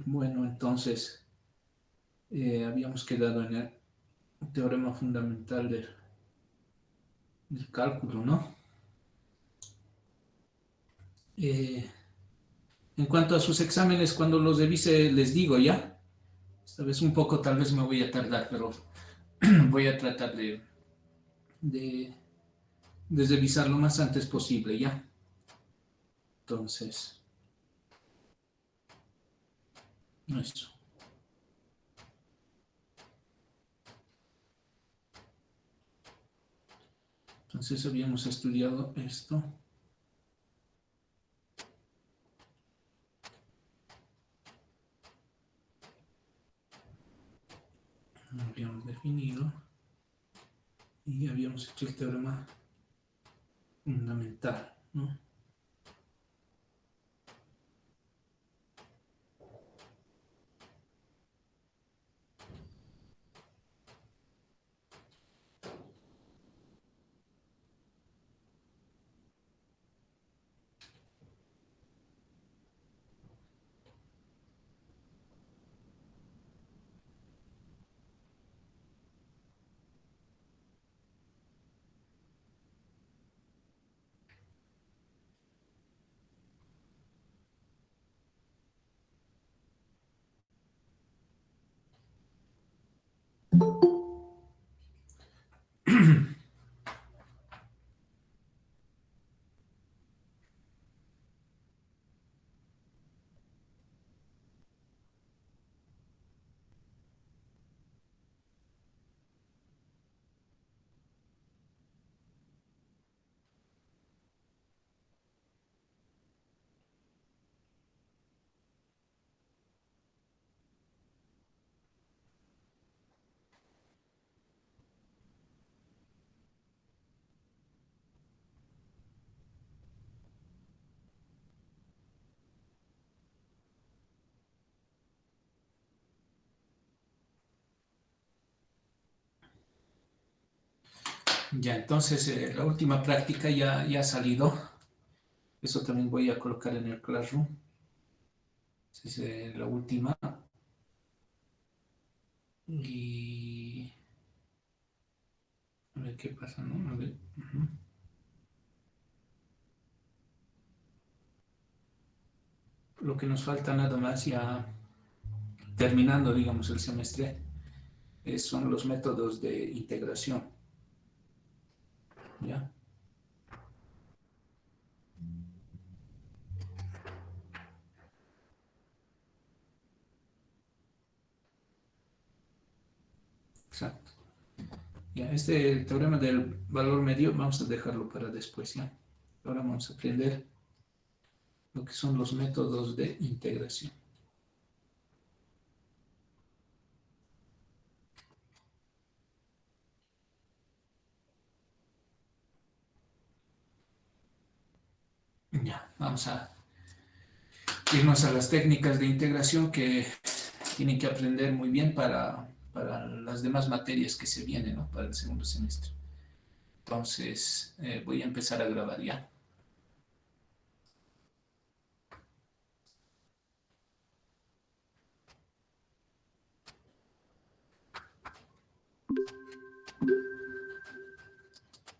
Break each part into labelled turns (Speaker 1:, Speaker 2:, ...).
Speaker 1: Bueno, entonces habíamos quedado en el teorema fundamental del cálculo, ¿no? Eh, en cuanto a sus exámenes, cuando los revise, les digo ya. Esta vez un poco, tal vez me voy a tardar, pero voy a tratar de, de revisar lo más antes posible, ¿ya? Entonces, eso. Entonces habíamos estudiado esto. Lo habíamos definido. Y habíamos hecho el teorema fundamental, ¿no? Ya, entonces la última práctica ya ha salido. Eso también voy a colocar en el Classroom. Esa es la última. Y a ver qué pasa, ¿no? A ver. Lo que nos falta nada más ya terminando, digamos, el semestre, son los métodos de integración. ¿Ya? Exacto. Ya, este teorema del valor medio vamos a dejarlo para después, ¿ya? Ahora vamos a aprender lo que son los métodos de integración. Ya, vamos a irnos a las técnicas de integración que tienen que aprender muy bien para las demás materias que se vienen, ¿no? Para el segundo semestre. Entonces, voy a empezar a grabar ya.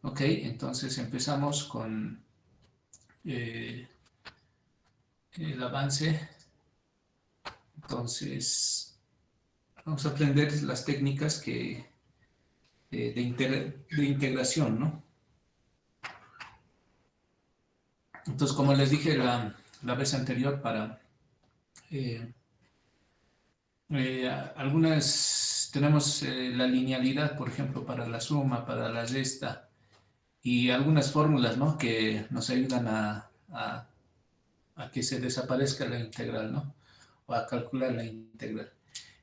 Speaker 1: Ok, entonces empezamos con eh, el avance. Entonces, vamos a aprender las técnicas de integración, ¿no? Entonces, como les dije la vez anterior, eh, algunas tenemos la linealidad, por ejemplo, para la suma, para la resta, y algunas fórmulas, ¿no? Que nos ayudan a que se desaparezca la integral, ¿no? O a calcular la integral.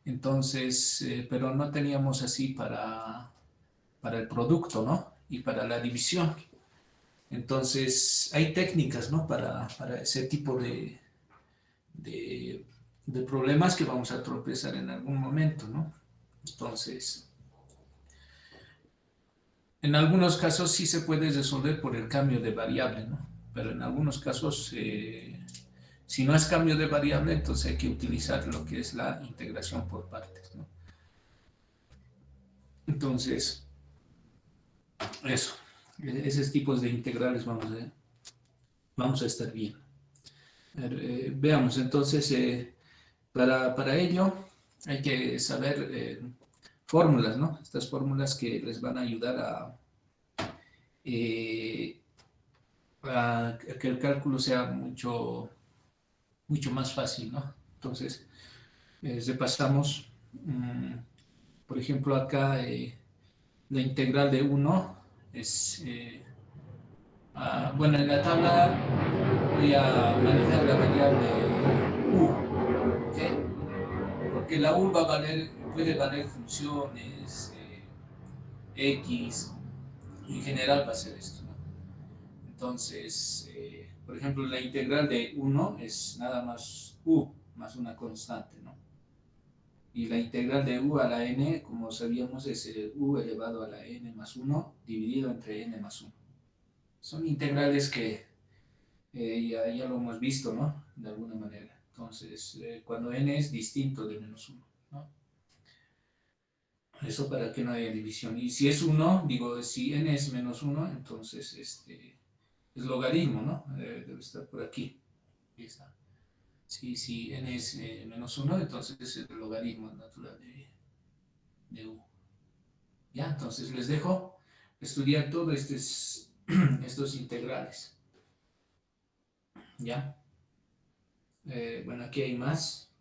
Speaker 1: Entonces, pero no teníamos así para el producto, ¿no? Y para la división. Entonces, hay técnicas, ¿no? Para ese tipo de, de problemas que vamos a tropezar en algún momento, ¿no? Entonces, en algunos casos sí se puede resolver por el cambio de variable, ¿no? Pero en algunos casos Si no es cambio de variable, entonces hay que utilizar lo que es la integración por partes, ¿no? Entonces, eso, esos tipos de integrales vamos a estar bien. Veamos, entonces, para ello hay que saber fórmulas, ¿no? Estas fórmulas que les van a ayudar eh, a que el cálculo sea mucho más fácil, ¿no? Entonces, repasamos, por ejemplo, acá la integral de uno es, bueno, en la tabla voy a manejar la variable u, ¿ok? Porque la u puede valer funciones, x, en general va a ser esto, ¿no? Entonces, por ejemplo, la integral de uno es nada más u más una constante, ¿no? Y la integral de u a la n, como sabíamos, es u elevado a la n más 1 dividido entre n más 1. Son integrales que ya lo hemos visto, ¿no? De alguna manera. Entonces, cuando n es distinto de menos 1, ¿no? Eso para que no haya división. Y si es 1, digo, si n es menos 1, entonces es logaritmo, ¿no? Debe estar por aquí. Ahí está. Si n es menos 1, entonces es el logaritmo natural de u. ¿Ya? Entonces les dejo estudiar todos estos integrales. ¿Ya? Bueno, aquí hay más.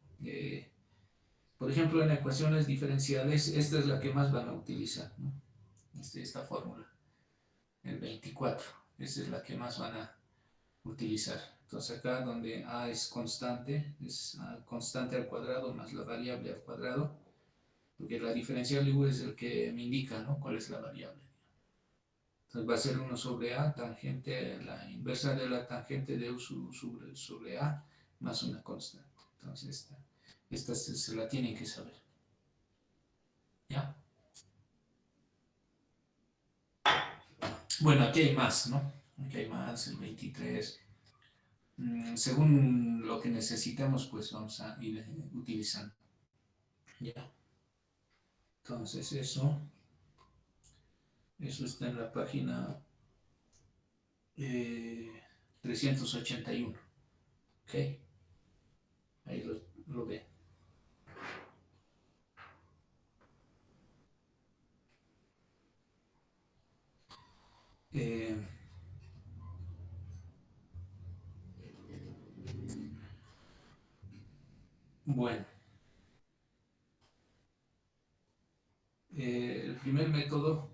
Speaker 1: Por ejemplo, en ecuaciones diferenciales, esta es la que más van a utilizar, ¿no? Esta fórmula, el 24. Esta es la que más van a utilizar. Entonces acá donde a es constante al cuadrado más la variable al cuadrado, porque la diferencial de u es el que me indica, ¿no?, cuál es la variable. Entonces va a ser 1 sobre a, tangente, la inversa de la tangente de u sobre a, más una constante. Entonces esta se la tienen que saber. ¿Ya? Bueno, aquí hay más, ¿no? Aquí hay más, el 23. Según lo que necesitemos, pues vamos a ir utilizando. ¿Ya? Entonces eso está en la página 381. ¿Ok? Ahí lo ve. Eh, bueno, el primer método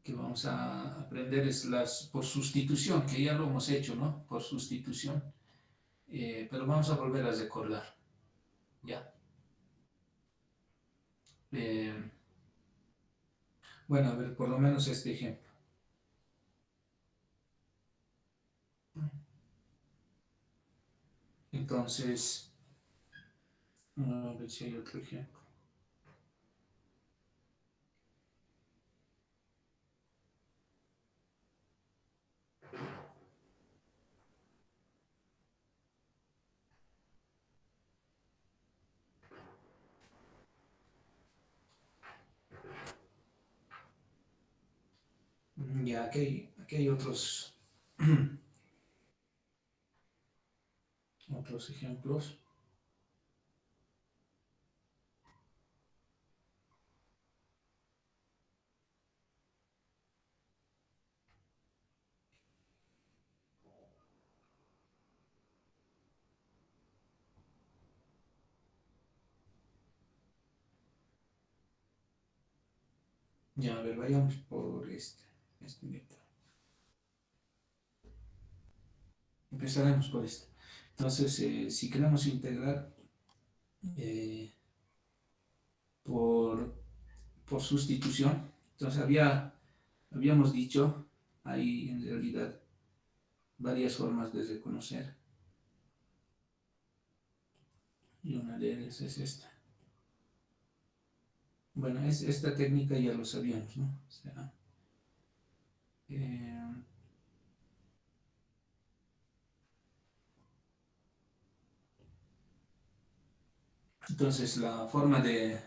Speaker 1: que vamos a aprender es por sustitución, que ya lo hemos hecho, ¿no? Por sustitución. Pero vamos a volver a recordar. ¿Ya? Eh, bueno, a ver, por lo menos este ejemplo. Entonces, a ver si hay otro ejemplo. Ya, aquí hay otros ejemplos. Ya, a ver, vayamos por este método. Empezaremos por este. Entonces, si queremos integrar eh, por, por sustitución, entonces habíamos dicho, hay en realidad varias formas de reconocer, y una de ellas es esta. Bueno, esta técnica ya lo sabíamos, ¿no? O sea, eh, Entonces, la forma de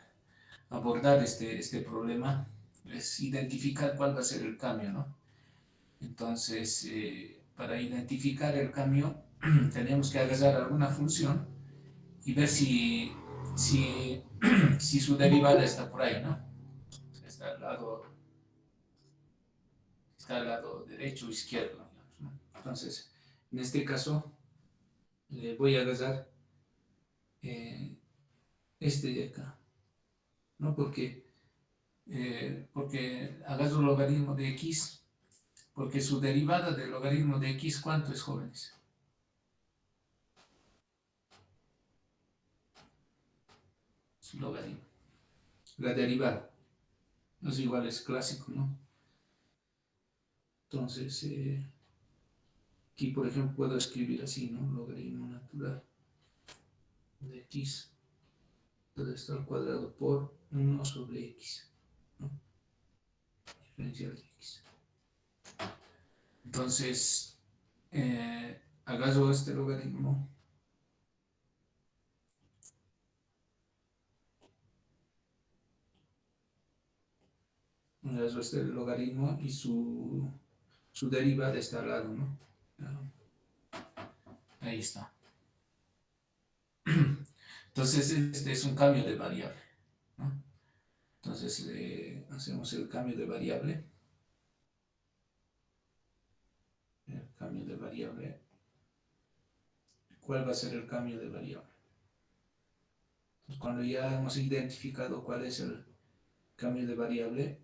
Speaker 1: abordar este problema es identificar cuál va a ser el cambio, ¿no? Entonces, para identificar el cambio, tenemos que agarrar alguna función y ver si, si su derivada está por ahí, ¿no? Está al lado derecho o izquierdo, digamos, ¿no? Entonces, en este caso, le voy a agarrar eh, este de acá, ¿no? Porque agarro el logaritmo de x, porque su derivada del logaritmo de x, ¿cuánto es, jóvenes? Su logaritmo. La derivada. No es igual, es clásico, ¿no? Entonces, aquí, por ejemplo, puedo escribir así, ¿no? Logaritmo natural de x, todo esto al cuadrado por 1/x, ¿no? Diferencial de x. Entonces, agarro este logaritmo, agarro este logaritmo y su derivada está al lado, ¿no? Ahí está. Entonces, este es un cambio de variable, ¿no? Entonces, hacemos el cambio de variable. El cambio de variable. ¿Cuál va a ser el cambio de variable? Entonces, cuando ya hemos identificado cuál es el cambio de variable,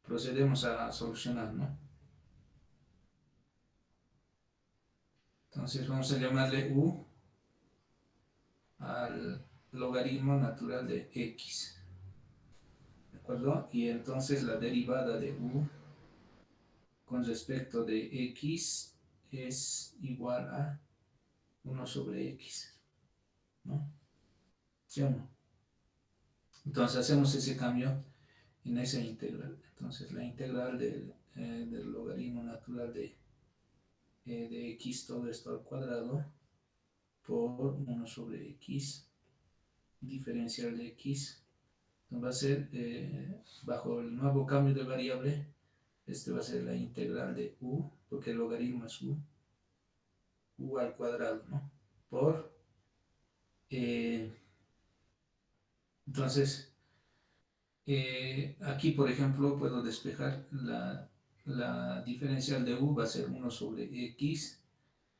Speaker 1: procedemos a solucionar, ¿no? Entonces, vamos a llamarle u al logaritmo natural de x, ¿de acuerdo? Y entonces la derivada de u con respecto de x es igual a 1/x, ¿no? ¿Sí o no? Entonces hacemos ese cambio en esa integral. Entonces la integral del logaritmo natural de x, todo esto al cuadrado, por 1/x, diferencial de x, va a ser, bajo el nuevo cambio de variable, este va a ser la integral de u, porque el logaritmo es u al cuadrado, ¿no? Por, eh, entonces, aquí, por ejemplo, puedo despejar la diferencial de u, va a ser 1/x,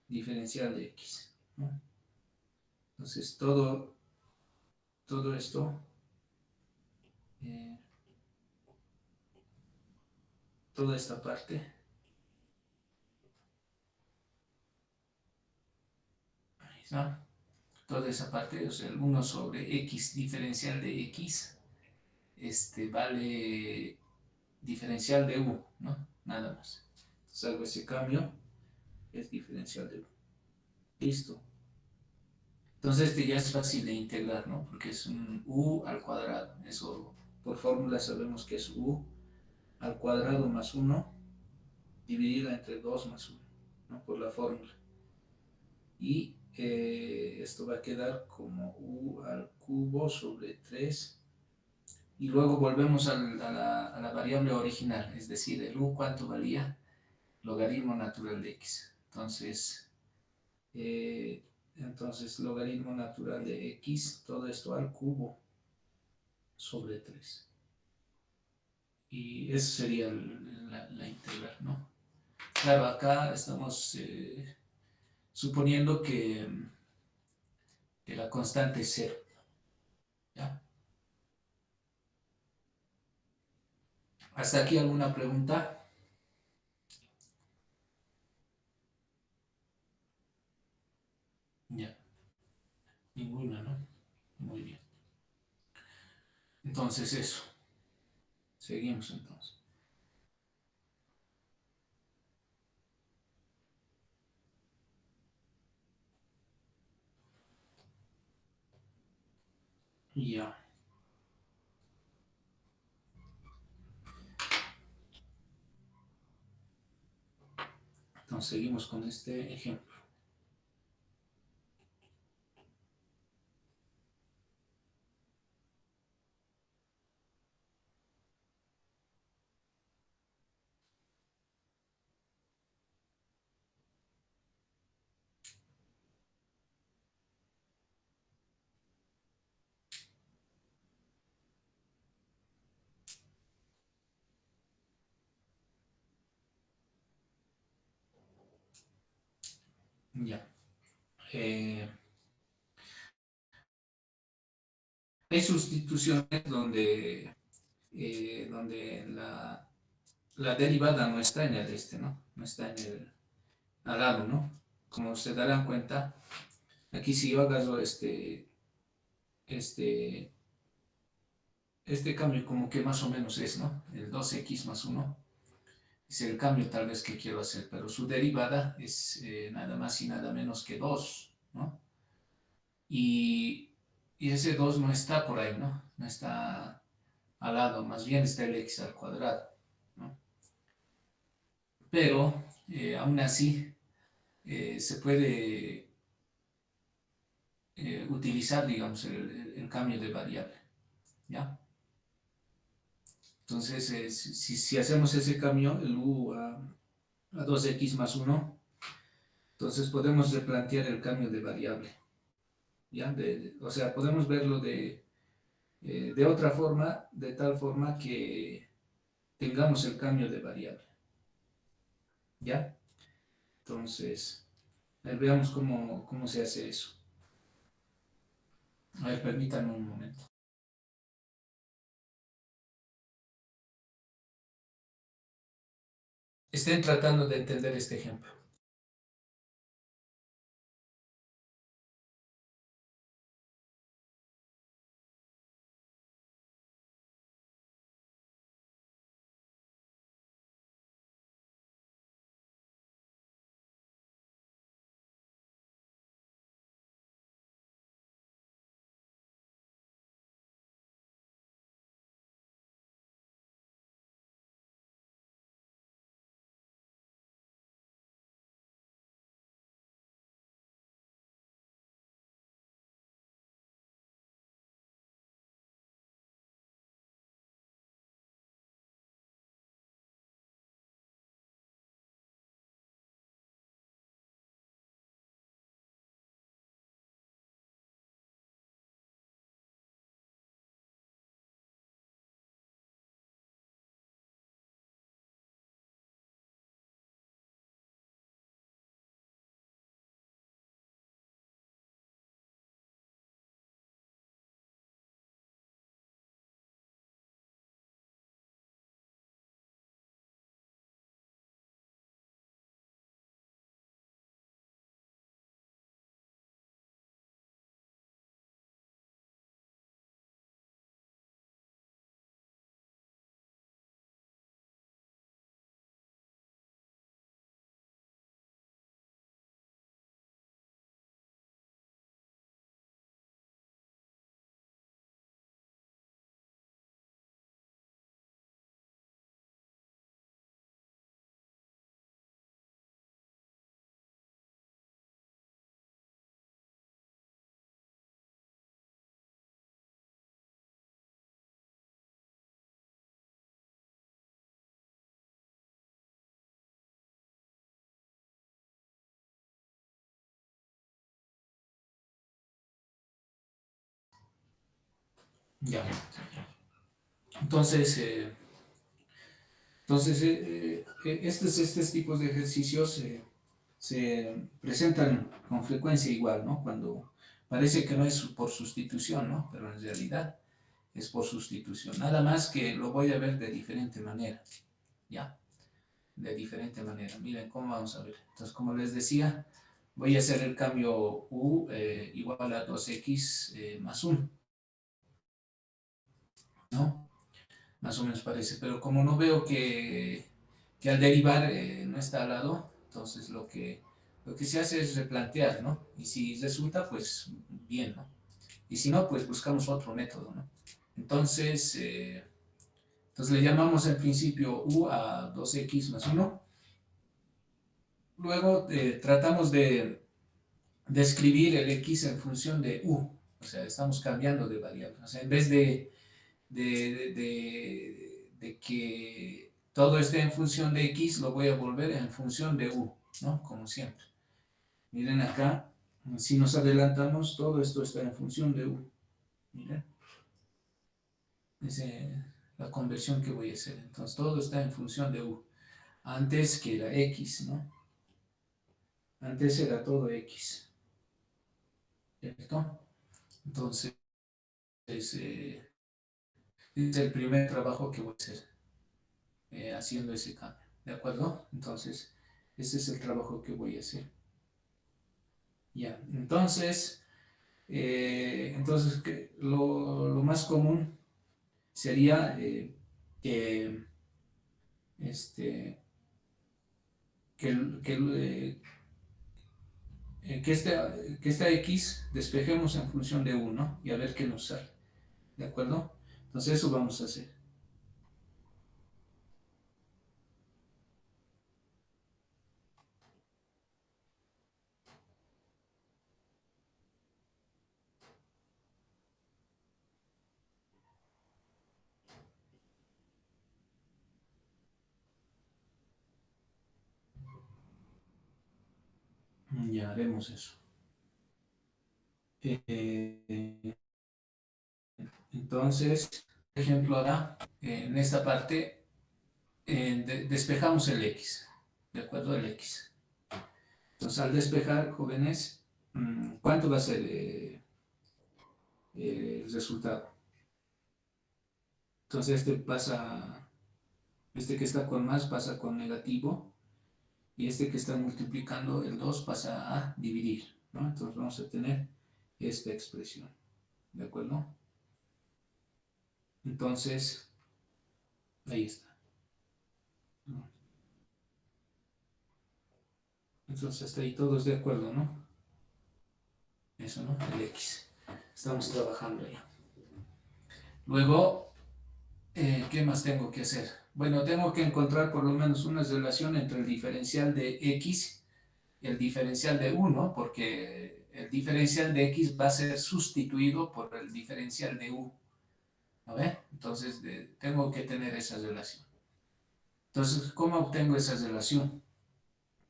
Speaker 1: diferencial de x, ¿no? Entonces, todo esto, eh, toda esta parte, ahí está, toda esa parte, o sea, el 1/x diferencial de x, vale diferencial de u, ¿no? Nada más. Entonces hago ese cambio, es diferencial de u. Listo. Entonces este ya es fácil de integrar, ¿no? Porque es un u al cuadrado. Eso por fórmula sabemos que es u al cuadrado más 1 dividida entre 2 más 1, ¿no? Por la fórmula. Y esto va a quedar como u al cubo sobre 3. Y luego volvemos a la variable original, es decir, el u, ¿cuánto valía? Logaritmo natural de x. Entonces logaritmo natural de x, todo esto al cubo sobre 3. Y eso sería la integral, ¿no? Claro, acá estamos suponiendo que la constante es 0, ¿ya? ¿Hasta aquí alguna pregunta? Ya, ninguna, ¿no? Muy bien. Entonces eso, seguimos entonces. Ya, entonces seguimos con este ejemplo. Ya. Eh, Hay sustituciones donde la derivada no está en el ¿no? No está en el al lado, ¿no? Como se darán cuenta, aquí si yo agarro este, este cambio como que más o menos es, ¿no? El 2x más 1 es el cambio tal vez que quiero hacer, pero su derivada es nada más y nada menos que 2, ¿no? Y, y ese 2 no está por ahí, ¿no? No está al lado, más bien está el x al cuadrado, ¿no? Pero aún así se puede utilizar, digamos, el cambio de variable, ¿ya? Entonces, si hacemos ese cambio, el u a 2x más 1, entonces podemos replantear el cambio de variable, ¿ya? O sea, podemos verlo de otra forma, de tal forma que tengamos el cambio de variable, ¿ya? Entonces, veamos cómo se hace eso. A ver, permítanme un momento. Estén tratando de entender este ejemplo. Ya. Entonces, estos tipos de ejercicios se presentan con frecuencia igual, ¿no? Cuando parece que no es por sustitución, ¿no? Pero en realidad es por sustitución. Nada más que lo voy a ver de diferente manera, ¿ya? De diferente manera. Miren cómo vamos a ver. Entonces, como les decía, voy a hacer el cambio u igual a 2x más 1, ¿no? Más o menos parece. Pero como no veo que al derivar no está al lado, entonces lo que se hace es replantear, ¿no? Y si resulta, pues bien, ¿no? Y si no, pues buscamos otro método, ¿no? Entonces, entonces le llamamos al principio u a 2x más 1. Luego tratamos de escribir el x en función de u. O sea, estamos cambiando de variable. O sea, en vez de que todo esté en función de x, lo voy a volver en función de u, ¿no? Como siempre. Miren acá, si nos adelantamos, todo esto está en función de u. Miren, es la conversión que voy a hacer. Entonces, todo está en función de u. Antes que era x, ¿no? Antes era todo X, ¿cierto? Entonces, es el primer trabajo que voy a hacer haciendo ese cambio, ¿de acuerdo? Entonces, ese es el trabajo que voy a hacer. Ya, entonces lo más común sería que, este, que, que, eh, que esta X despejemos en función de 1 y a ver qué nos sale, ¿de acuerdo? Entonces eso vamos a hacer. Ya haremos eso. Eh, entonces, por ejemplo, ahora en esta parte despejamos el X, ¿de acuerdo? El X. Entonces, al despejar, jóvenes, ¿cuánto va a ser el resultado? Entonces, este que está con más pasa con negativo y este que está multiplicando el 2 pasa a dividir, ¿no? Entonces, vamos a tener esta expresión, ¿de acuerdo? Entonces, ahí está, ¿no? Entonces, hasta ahí todos de acuerdo, ¿no? Eso, ¿no? El X. Estamos trabajando ya. Luego, ¿qué más tengo que hacer? Bueno, tengo que encontrar por lo menos una relación entre el diferencial de X y el diferencial de 1, porque el diferencial de X va a ser sustituido por el diferencial de U, ¿no ve? Entonces, tengo que tener esa relación. Entonces, ¿cómo obtengo esa relación?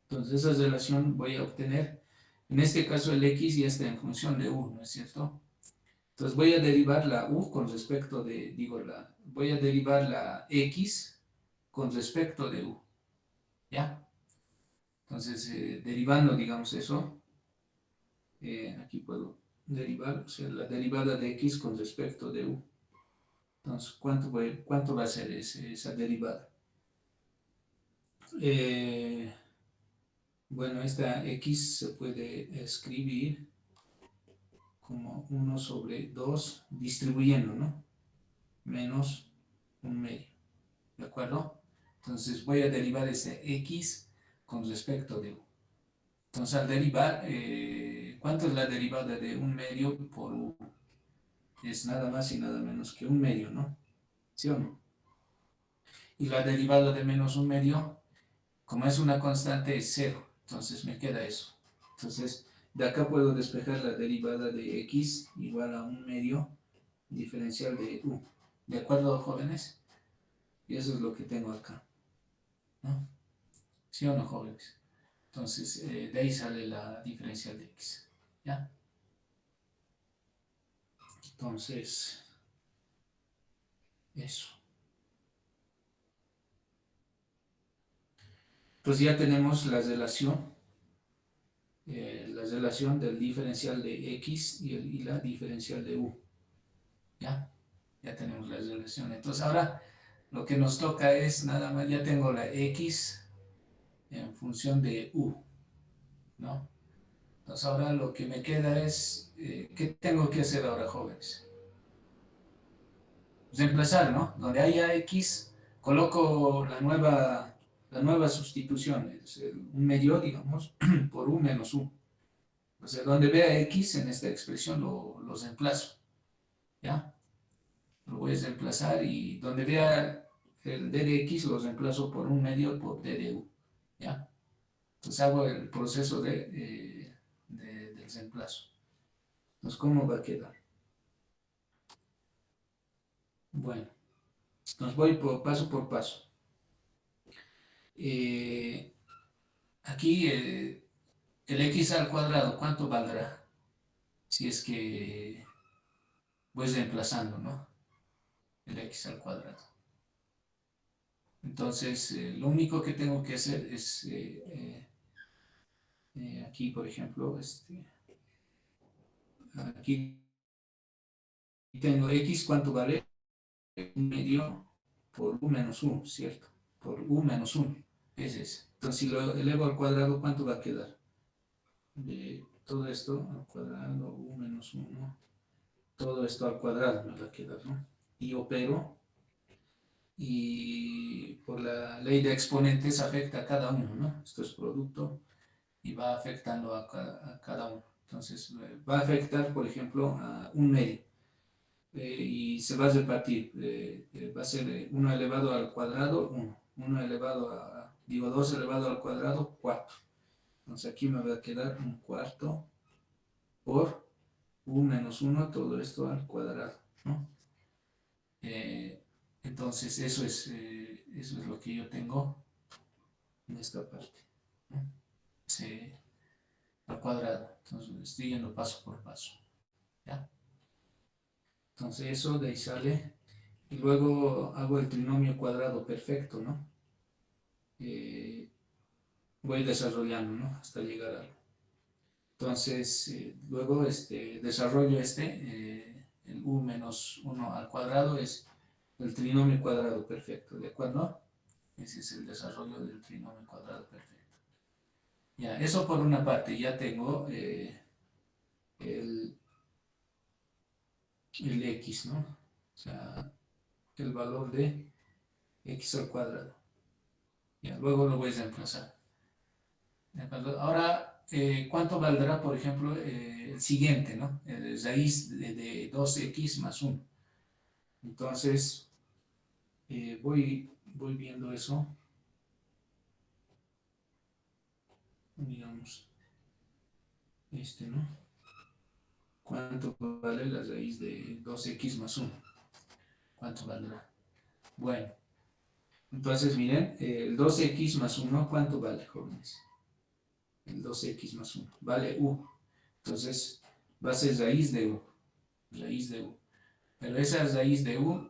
Speaker 1: Entonces, esa relación voy a obtener, en este caso el X ya está en función de U, ¿no es cierto? Entonces voy a derivar la U con respecto de, voy a derivar la X con respecto de U, ¿ya? Entonces, derivando, digamos eso, aquí puedo derivar, o sea, la derivada de X con respecto de U. Entonces, ¿cuánto va a ser esa derivada? Eh, bueno, esta X se puede escribir como 1/2 distribuyendo, ¿no? Menos un medio. ¿De acuerdo? Entonces voy a derivar ese X con respecto de U. Entonces al derivar, ¿cuánto es la derivada de un medio por U? Es nada más y nada menos que un medio, ¿no? ¿Sí o no? Y la derivada de menos un medio, como es una constante, es cero. Entonces me queda eso. Entonces de acá puedo despejar la derivada de X igual a un medio diferencial de U. ¿De acuerdo, jóvenes? Y eso es lo que tengo acá, ¿no? ¿Sí o no, jóvenes? Entonces, de ahí sale la diferencial de X, ¿ya? Entonces, eso. Pues ya tenemos la relación del diferencial de X y la diferencial de U, ¿ya? Ya tenemos la relación. Entonces, ahora lo que nos toca es nada más, ya tengo la X en función de U, ¿no? Entonces, ahora lo que me queda es, ¿qué tengo que hacer ahora, jóvenes? Reemplazar, ¿no? Donde haya X, coloco la nueva sustitución, es un medio, digamos, por U menos U. O sea, donde vea X en esta expresión lo reemplazo, ¿ya? Lo voy a reemplazar y donde vea el d de X lo reemplazo por un medio por d de U, ¿ya? Entonces hago el proceso del reemplazo. Entonces, ¿cómo va a quedar? Bueno, nos voy paso por paso. Eh, aquí el X al cuadrado, ¿cuánto valdrá? Si es que voy reemplazando, ¿no? El X al cuadrado. Entonces, lo único que tengo que hacer es Aquí, por ejemplo, aquí tengo x, ¿cuánto vale? Un medio por u menos 1, ¿cierto? Por u menos 1. Ese es. Entonces, si lo elevo al cuadrado, ¿cuánto va a quedar? De todo esto al cuadrado, u menos 1. Todo esto al cuadrado me va a quedar, ¿no? Y opero, y por la ley de exponentes afecta a cada uno, ¿no? Esto es producto y va afectando a cada uno. Entonces, va a afectar, por ejemplo, a un medio. Y se va a repartir. Va a ser 1 elevado al cuadrado, 1. 1 elevado a, digo, 2 elevado al cuadrado, 4. Entonces aquí me va a quedar un cuarto por u menos 1, todo esto al cuadrado, ¿no? Eh, entonces eso es lo que yo tengo en esta parte, ¿no? Sí, al cuadrado. Entonces estoy yendo paso por paso, ¿ya? Entonces eso de ahí sale. Y luego hago el trinomio cuadrado perfecto, ¿no? Eh, Voy desarrollando, ¿no? Hasta llegar a... Entonces, luego desarrollo el u menos 1 al cuadrado es el trinomio cuadrado perfecto, ¿de acuerdo? Ese es el desarrollo del trinomio cuadrado perfecto. Ya, eso por una parte, ya tengo el, el x, ¿no? O sea, el valor de x al cuadrado. Ya, luego lo voy a reemplazar. ¿De acuerdo? Ahora, ¿cuánto valdrá, por ejemplo, el siguiente, ¿no? Raíz de 2x más 1. Entonces, voy viendo eso, digamos, ¿no? ¿Cuánto vale la raíz de 2x más 1? ¿Cuánto valdrá? Bueno, entonces miren, el 2x más 1, ¿cuánto vale, jóvenes? El 2x más 1, vale u. Entonces, va a ser raíz de u, raíz de u. Pero esa raíz de u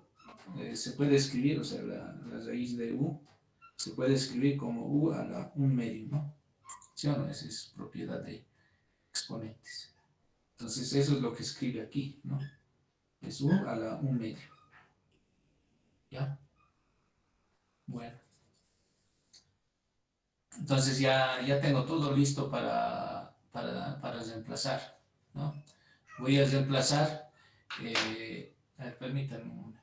Speaker 1: se puede escribir, o sea, la raíz de u se puede escribir como u a la 1 medio, ¿no? ¿Sí o no? Esa es propiedad de exponentes. Entonces, eso es lo que escribe aquí, ¿no? Es u a la 1 medio. ¿Ya? Bueno. Entonces ya tengo todo listo para reemplazar, ¿no? Voy a reemplazar, a ver, permítanme un momento.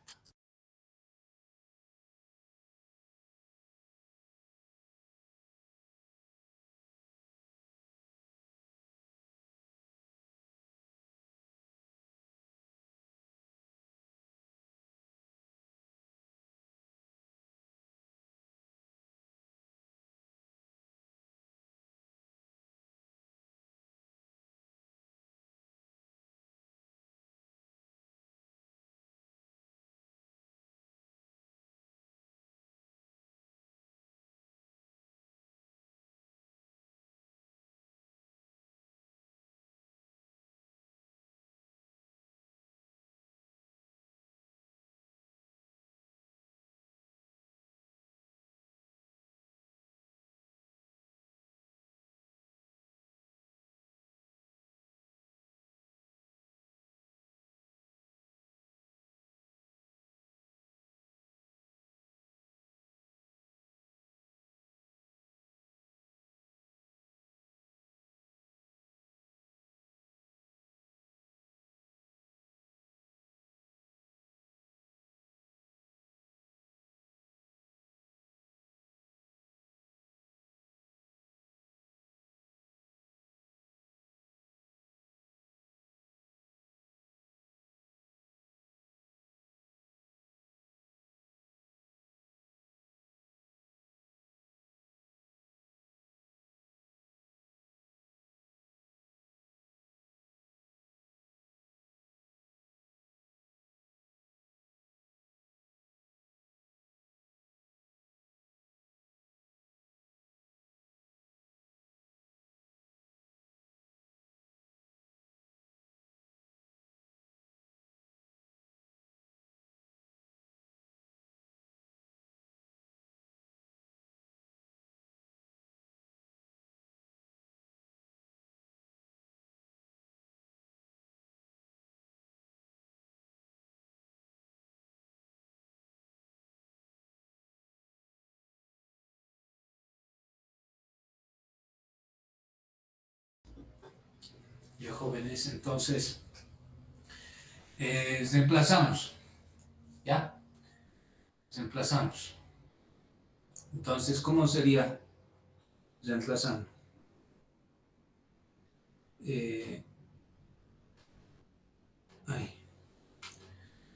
Speaker 1: Ya jóvenes, entonces reemplazamos, ¿ya? Reemplazamos. Entonces, ¿cómo sería reemplazando? Eh, ahí,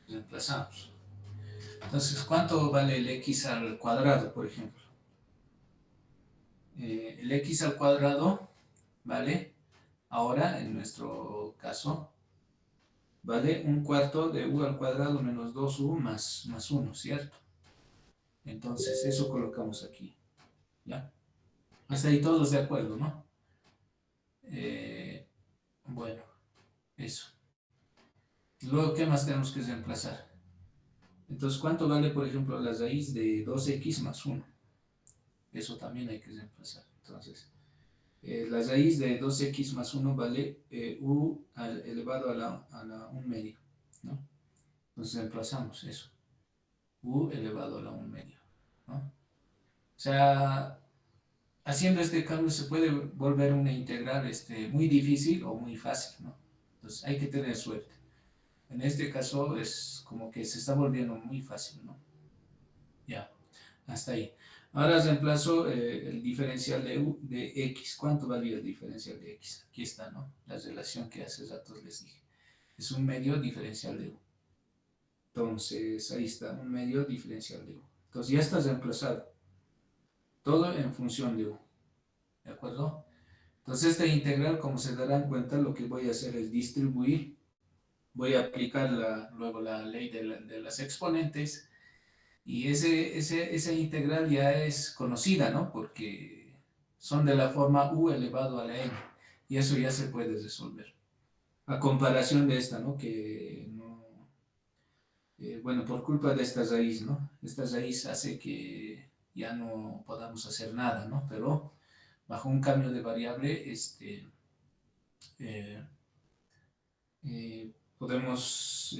Speaker 1: reemplazamos. Entonces, ¿cuánto vale el x al cuadrado, por ejemplo? El x al cuadrado, ¿vale? Ahora, en nuestro caso, vale un cuarto de u al cuadrado menos 2u más 1, ¿cierto? Entonces, eso colocamos aquí, ¿ya? Hasta ahí todos de acuerdo, ¿no? Eh, bueno, eso. Luego, ¿qué más tenemos que reemplazar? Entonces, ¿cuánto vale, por ejemplo, la raíz de 2x más 1? Eso también hay que reemplazar. Entonces, la raíz de 2x más 1 vale u elevado a la 1 medio, ¿no? Entonces reemplazamos eso. U elevado a la 1 medio, ¿no? O sea, haciendo este cambio se puede volver una integral muy difícil o muy fácil, ¿no? Entonces hay que tener suerte. En este caso es como que se está volviendo muy fácil, ¿no? Ya, hasta ahí. Ahora reemplazo el diferencial de x. ¿Cuánto valía el diferencial de x? Aquí está, ¿no? La relación que hace ratos les dije. Es un medio diferencial de u. Entonces, ahí está, un medio diferencial de u. Entonces ya está reemplazado. Todo en función de u. ¿De acuerdo? Entonces esta integral, como se darán cuenta, lo que voy a hacer es distribuir. Voy a aplicar luego la ley de las exponentes. Y esa integral ya es conocida, ¿no? Porque son de la forma u elevado a la n. Y eso ya se puede resolver. A comparación de esta, ¿no? Que no, bueno, por culpa de esta raíz, ¿no? Esta raíz hace que ya no podamos hacer nada, ¿no? Pero bajo un cambio de variable, eh, podemos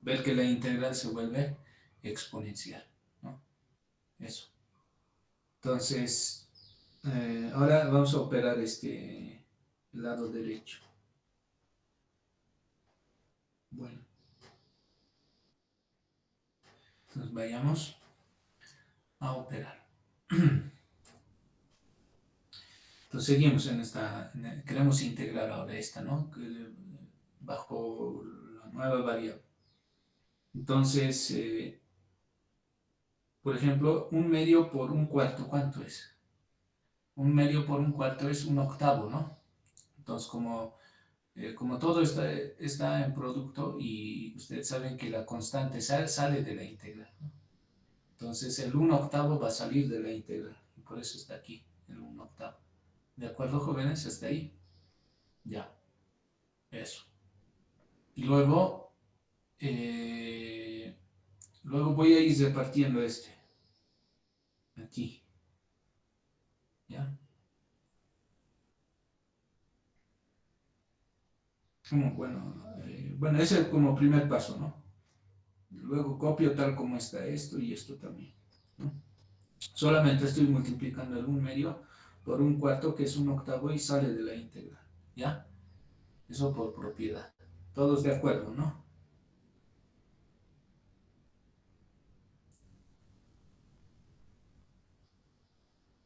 Speaker 1: ver que la integral se vuelve exponencial, ¿no? Eso. Entonces, ahora vamos a operar el lado derecho. Bueno, entonces vayamos a operar. Entonces seguimos queremos integrar ahora esta, ¿no? Bajo la nueva variable. Entonces, por ejemplo, un medio por un cuarto, ¿cuánto es? Un medio por un cuarto es un octavo, ¿no? Entonces, como todo está en producto y ustedes saben que la constante sale de la integral, ¿no? Entonces el 1/8 va a salir de la integral y por eso está aquí, el 1/8. ¿De acuerdo, jóvenes? ¿Hasta ahí? Ya, eso. Y eh, luego voy a ir repartiendo aquí, ¿ya? Bueno, ese es como primer paso, ¿no? Luego copio tal como está esto y esto también, ¿no? Solamente estoy multiplicando el 1 medio por un cuarto, que es 1/8, y sale de la integral, ¿ya? Eso por propiedad. Todos de acuerdo, ¿no?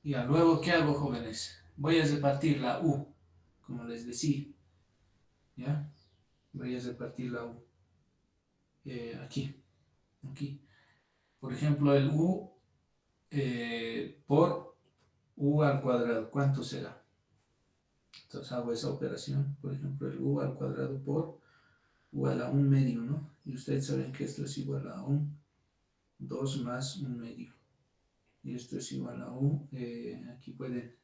Speaker 1: Ya, luego, ¿qué hago, jóvenes? Voy a repartir la U, como les decía, ¿ya? Voy a repartir la U aquí. Por ejemplo, el U por U al cuadrado, ¿cuánto será? Entonces hago esa operación, por ejemplo, el U al cuadrado por U a la 1 medio, ¿no? Y ustedes saben que esto es igual a 2 más 1 medio. Y esto es igual a aquí pueden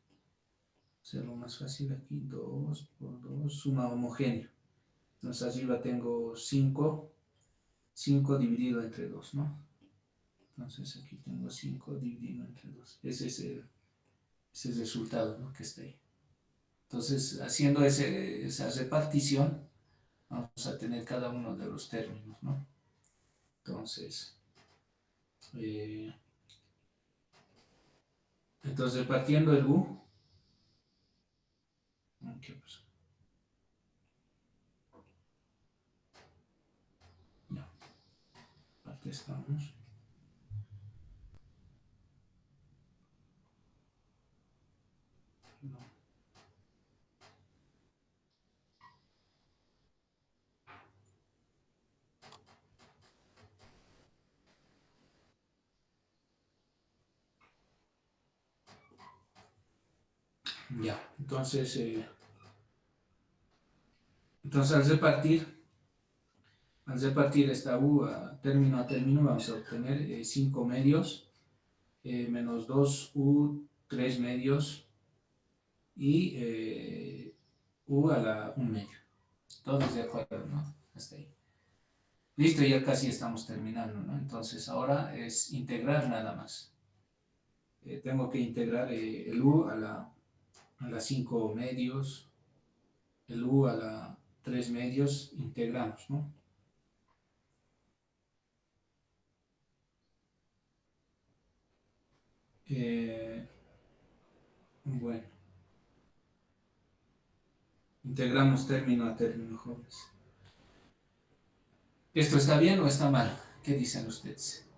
Speaker 1: hacerlo más fácil, aquí 2 por 2, suma homogénea. Entonces arriba tengo 5 dividido entre 2, ¿no? Entonces aquí tengo 5 dividido entre 2. Ese es el resultado, ¿no? Que está ahí. Entonces, haciendo esa repartición, vamos a tener cada uno de los términos, ¿no? Entonces, eh, repartiendo el U, ¿qué pasó? estamos. No. Ya, entonces al repartir esta U a término, vamos a obtener 5 medios menos 2U, 3 medios y U a la 1 medio. Todos de acuerdo, ¿no? Hasta ahí. Listo, ya casi estamos terminando, ¿no? Entonces ahora es integrar nada más. Tengo que integrar el U a la 5 medios, el U a la 3 medios, integramos, ¿no? Bueno, integramos término a término, jóvenes. ¿Esto está bien o está mal? ¿Qué dicen ustedes?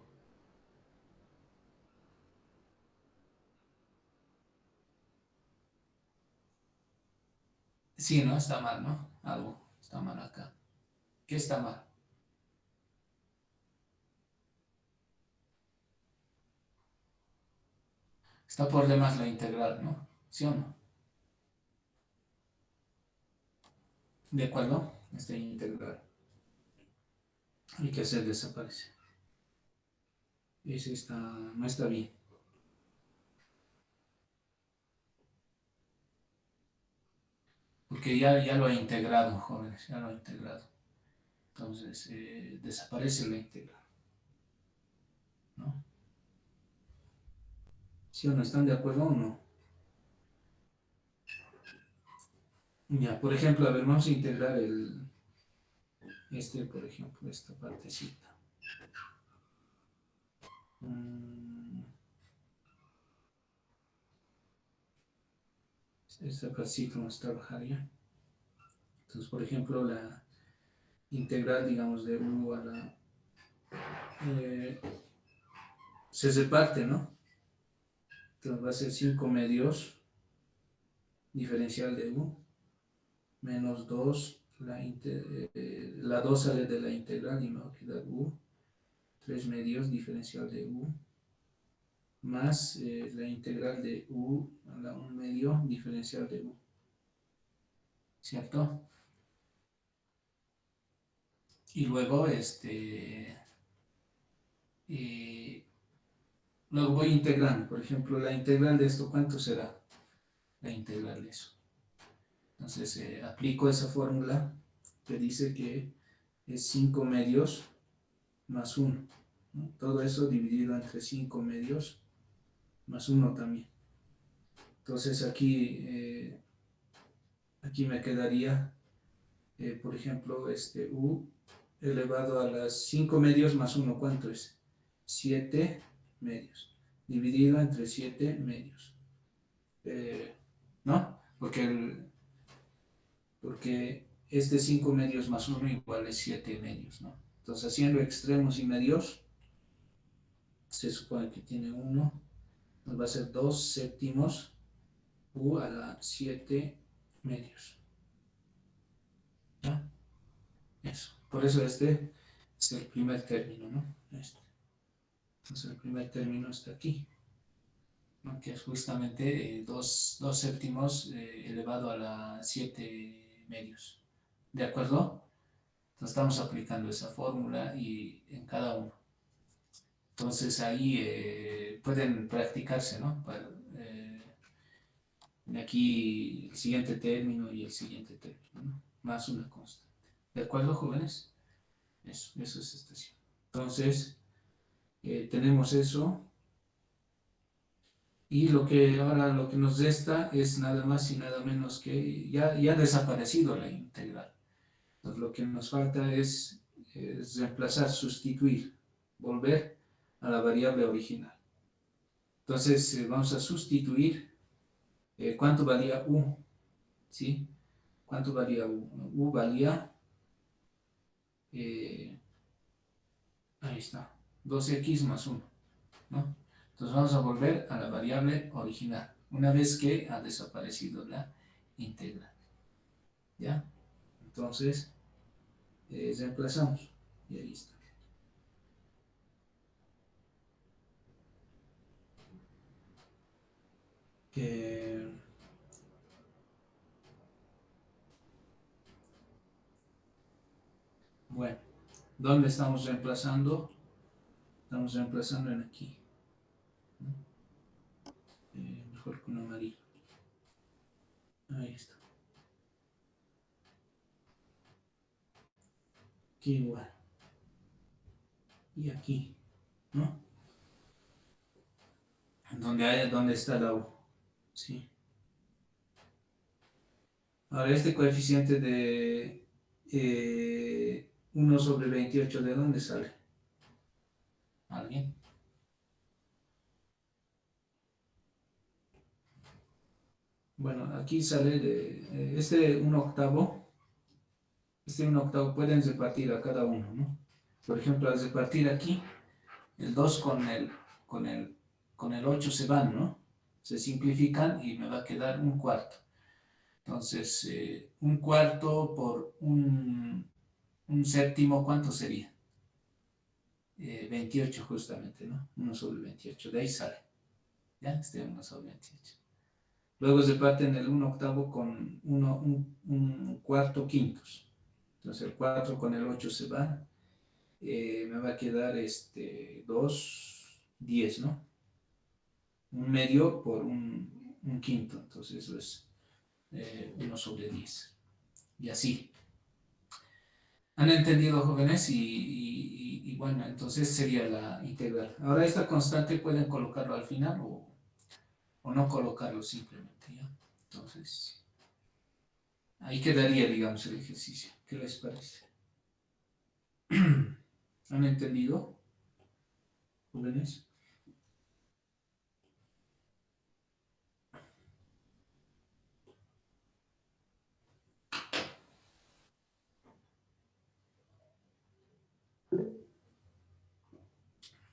Speaker 1: Sí, ¿no? Está mal, ¿no? Algo está mal acá. ¿Qué está mal? Está por demás la integral, ¿no? ¿Sí o no? ¿De acuerdo? Esta integral. Hay que hacer desaparecer. Ese no está bien. Porque ya lo he integrado, jóvenes, ya lo he integrado. Entonces, desaparece la integral, ¿no? ¿Sí o no? ¿Están de acuerdo o no? Ya, por ejemplo, a ver, vamos a integrar por ejemplo, esta partecita. Esta partecita vamos a trabajar ya. Entonces, por ejemplo, la integral, digamos, de U a la... se reparte, ¿no? Entonces va a ser 5 medios diferencial de U menos 2, la 2 sale de la integral y me va a quedar U, 3 medios diferencial de U, más la integral de U a la 1 medio diferencial de U, ¿cierto? Y luego, luego voy integrando, por ejemplo, la integral de esto, ¿cuánto será? La integral de eso. Entonces, aplico esa fórmula que dice que es 5 medios más 1, ¿no? Todo eso dividido entre 5 medios más 1 también. Entonces aquí me quedaría, por ejemplo, U elevado a las 5 medios más 1, ¿cuánto es? 7 medios, dividido entre 7 medios. ¿No? Porque este 5 medios más 1 igual es 7 medios, ¿no? Entonces, haciendo extremos y medios, se supone que tiene 1, nos va a ser 2 séptimos U a la 7 medios. ¿Ya? Eso. Por eso este es el primer término, ¿no? Entonces el primer término está aquí, ¿no? Que es justamente 2 séptimos elevado a la 7 medios. ¿De acuerdo? Entonces estamos aplicando esa fórmula y en cada uno. Entonces ahí pueden practicarse, ¿no? De aquí el siguiente término y el siguiente término, ¿no? Más una constante. ¿De acuerdo, jóvenes? Eso es estación. Entonces, tenemos eso. Y ahora lo que nos resta es nada más y nada menos que ya ha desaparecido la integral. Entonces, lo que nos falta es reemplazar, sustituir, volver a la variable original. Entonces, vamos a sustituir cuánto valía U, ¿sí? ¿Cuánto valía U? U valía, ahí está, 2x más 1, ¿no? Entonces vamos a volver a la variable original, una vez que ha desaparecido la integral, ¿ya? Entonces, reemplazamos, y ahí está. Bueno, ¿dónde estamos reemplazando? Estamos reemplazando en aquí, ¿no? Mejor con amarillo. Ahí está. Aquí igual. Y aquí, ¿no? Donde está la U. Sí. Ahora, este coeficiente de 1 sobre 28, ¿de dónde sale? ¿Alguien? Bueno, aquí sale de este 1/8. Este 1/8 pueden repartir a cada uno, ¿no? Por ejemplo, al repartir aquí, el 2 con el 8 se van, ¿no? Se simplifican y me va a quedar 1/4. Entonces, 1/4 por un séptimo, ¿cuánto sería? 28 justamente, ¿no? 1 sobre 28, de ahí sale. ¿Ya? Este 1 sobre 28. Luego se parten el 1/8 con un cuarto quintos. Entonces el 4 con el 8 se va. Me va a quedar 2, 10, ¿no? Un medio por un quinto. Entonces eso es 1 sobre 10. Y así. ¿Han entendido, jóvenes? Y bueno, entonces sería la integral. Ahora esta constante pueden colocarlo al final o no colocarlo simplemente, ¿ya? Entonces, ahí quedaría, digamos, el ejercicio. ¿Qué les parece? ¿Han entendido, jóvenes?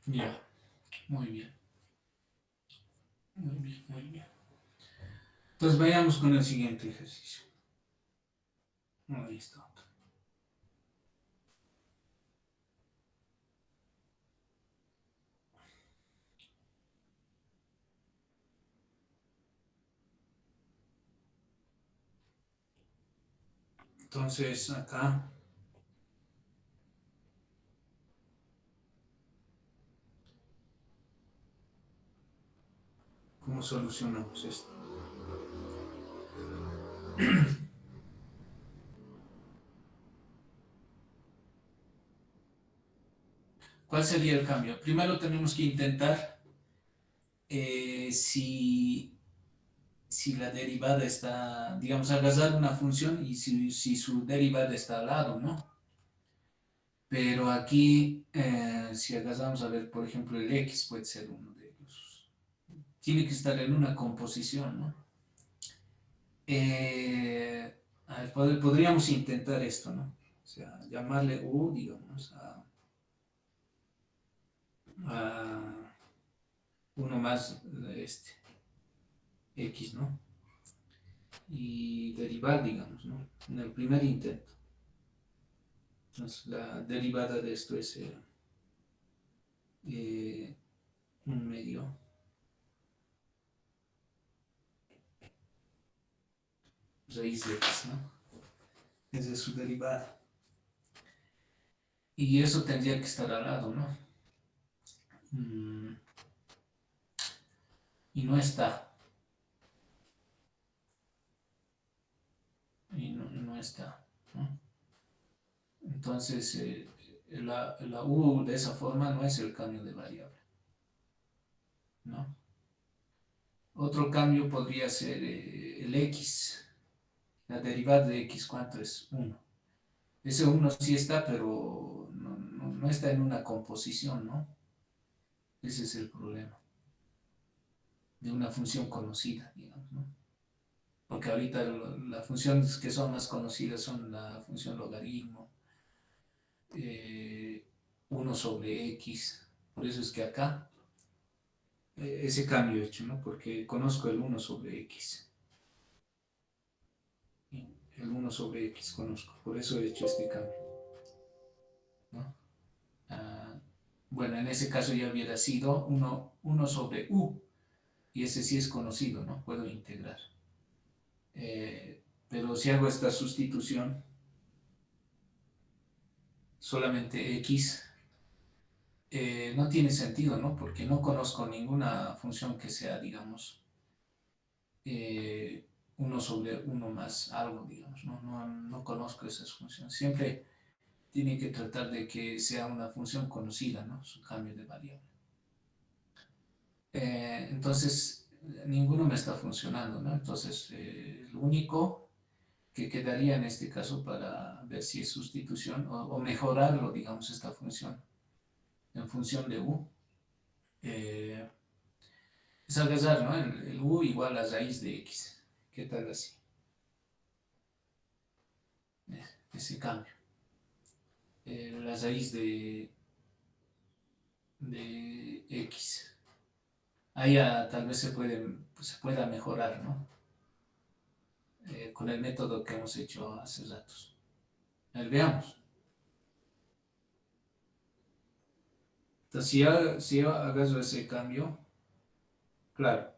Speaker 1: Ya, muy bien. Muy bien, muy bien. Entonces vayamos con el siguiente ejercicio. Ahí está. Entonces acá, ¿cómo solucionamos esto? ¿Cuál sería el cambio? Primero tenemos que intentar si la derivada está, digamos, agarrar una función y si su derivada está al lado, ¿no? Pero aquí, si agarramos a ver, por ejemplo, el x puede ser uno de ellos. Tiene que estar en una composición, ¿no? A ver, podríamos intentar esto, ¿no? O sea, llamarle u, digamos, a uno más x, ¿no? Y derivar, digamos, ¿no? En el primer intento. Entonces, la derivada de esto es un medio raíz de x, ¿no? Esa es su derivada. Y eso tendría que estar al lado, ¿no? Y no está. Y no está, ¿no? Entonces, la u de esa forma no es el cambio de variable, ¿no? Otro cambio podría ser el x. La derivada de x, ¿cuánto es? 1. Ese 1 sí está, pero no está en una composición, ¿no? Ese es el problema de una función conocida, digamos, ¿no? Porque ahorita las funciones que son más conocidas son la función logaritmo, 1 sobre x. Por eso es que acá ese cambio he hecho, ¿no? Porque conozco el 1/x. ¿Sí? El 1/x conozco, por eso he hecho este cambio, ¿no? Ah, bueno, en ese caso ya hubiera sido 1/u, y ese sí es conocido, ¿no? Puedo integrar. Pero si hago esta sustitución, solamente x, no tiene sentido, ¿no? Porque no conozco ninguna función que sea, digamos, 1/1 más algo, digamos, ¿no? No conozco esas funciones. Siempre tiene que tratar de que sea una función conocida, ¿no? Su cambio de variable. Entonces, ninguno me está funcionando, ¿no? Entonces, lo único que quedaría en este caso para ver si es sustitución o mejorarlo, digamos, esta función en función de u, eh, es agarrar, ¿no? El u igual a raíz de x. ¿Qué tal así? Ese cambio. La raíz de x. Ahí tal vez se pueda mejorar, ¿no? Con el método que hemos hecho hace ratos. A ver, veamos. Entonces, si yo agarro ese cambio, claro,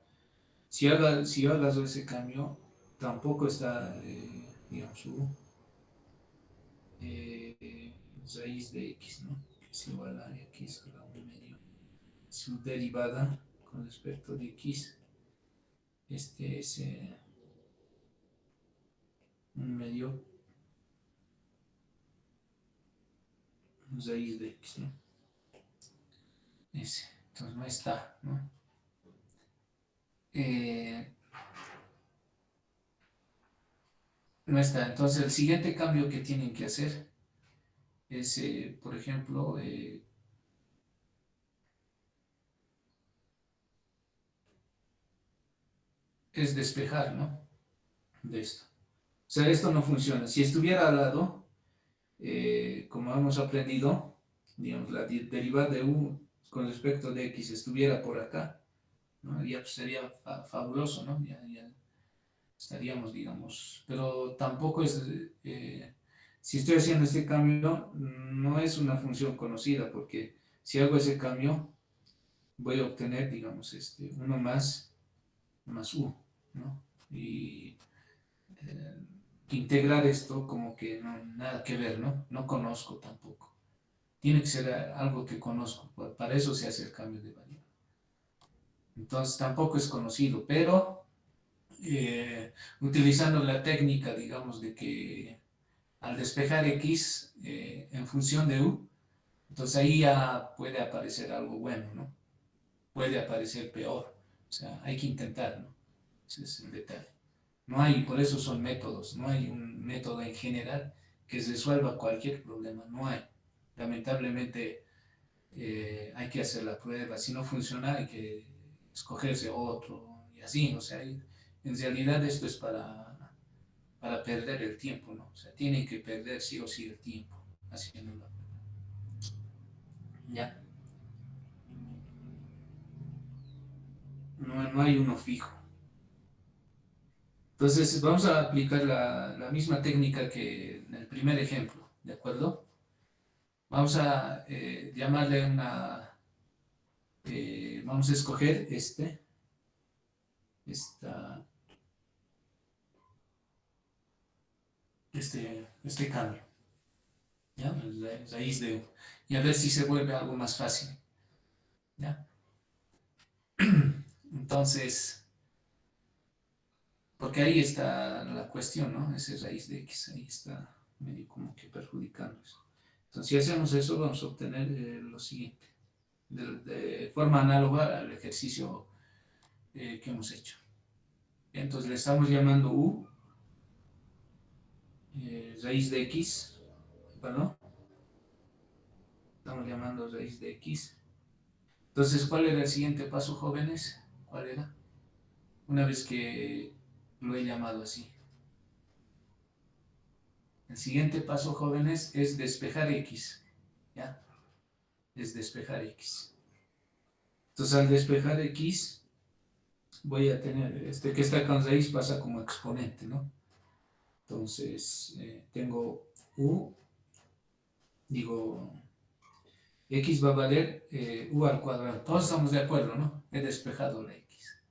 Speaker 1: si yo agarro ese cambio, tampoco está, digamos, u, raíz de x, ¿no? Que es igual a x a la 1/2. Su derivada con respecto de x, este es 1/2 raíz de x, ¿no? Ese. Entonces no está, ¿no? Eh, no está. Entonces el siguiente cambio que tienen que hacer es, por ejemplo, es despejar, ¿no? De esto. O sea, esto no funciona. Si estuviera al lado, como hemos aprendido, digamos, la derivada de u con respecto de x estuviera por acá, ¿no? Ya pues, sería fabuloso, ¿no? Ya estaríamos, digamos, pero tampoco es, si estoy haciendo este cambio, no es una función conocida, porque si hago ese cambio, voy a obtener, digamos, 1 más u, ¿no? Y eh, integrar esto como que no, nada que ver, ¿no? No conozco tampoco. Tiene que ser algo que conozco, para eso se hace el cambio de variable. Entonces tampoco es conocido, pero utilizando la técnica, digamos, de que al despejar x en función de u, entonces ahí ya puede aparecer algo bueno, ¿no? Puede aparecer peor. O sea, hay que intentar, ¿no? Ese es el detalle. No hay, por eso son métodos, no hay un método en general que resuelva cualquier problema, no hay. Lamentablemente hay que hacer la prueba, si no funciona hay que escogerse otro y así, o sea, en realidad esto es para perder el tiempo, ¿no? O sea, tienen que perder sí o sí el tiempo haciendo la prueba. Ya, no hay uno fijo. Entonces vamos a aplicar la misma técnica que en el primer ejemplo, ¿de acuerdo? Vamos a llamarle vamos a escoger esta, este cambio, ¿ya? Raíz de U. Y a ver si se vuelve algo más fácil, ¿ya? Entonces, porque ahí está la cuestión, ¿no? Ese raíz de X, ahí está medio como que perjudicándonos. Entonces, si hacemos eso, vamos a obtener lo siguiente, de forma análoga al ejercicio que hemos hecho. Entonces, le estamos llamando U, raíz de X, ¿no? Estamos llamando raíz de X. Entonces, ¿cuál era el siguiente paso, jóvenes? ¿Cuál era? Una vez que lo he llamado así. El siguiente paso, jóvenes, es despejar X. ¿Ya? Es despejar X. Entonces al despejar x, voy a tener, que está con raíz pasa como exponente, ¿no? Entonces tengo u, digo, x va a valer u al cuadrado. Todos estamos de acuerdo, ¿no? He despejado la x.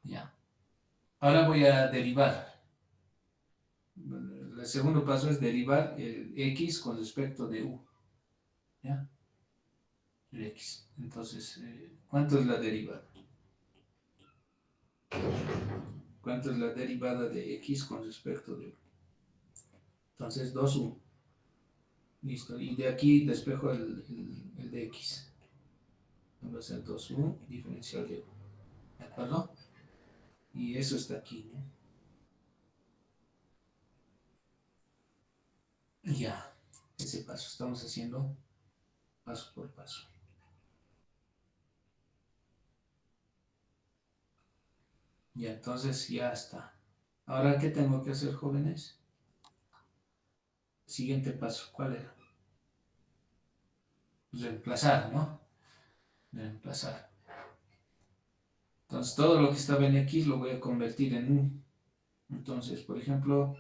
Speaker 1: Ya. Ahora voy a derivar. El segundo paso es derivar el x con respecto de u. ¿Ya? El x. Entonces, ¿cuánto es la derivada? ¿Cuánto es la derivada de x con respecto de u? Entonces, 2u. Listo. Y de aquí despejo el de x. Va a ser 2u diferencial de u. ¿De acuerdo? Y eso está aquí, ¿no? Ya. Ese paso. Estamos haciendo paso por paso. Ya, entonces ya está. Ahora, ¿qué tengo que hacer, jóvenes? Siguiente paso. ¿Cuál era? Reemplazar, ¿no? Reemplazar. Entonces, todo lo que estaba en x lo voy a convertir en u. Entonces, por ejemplo,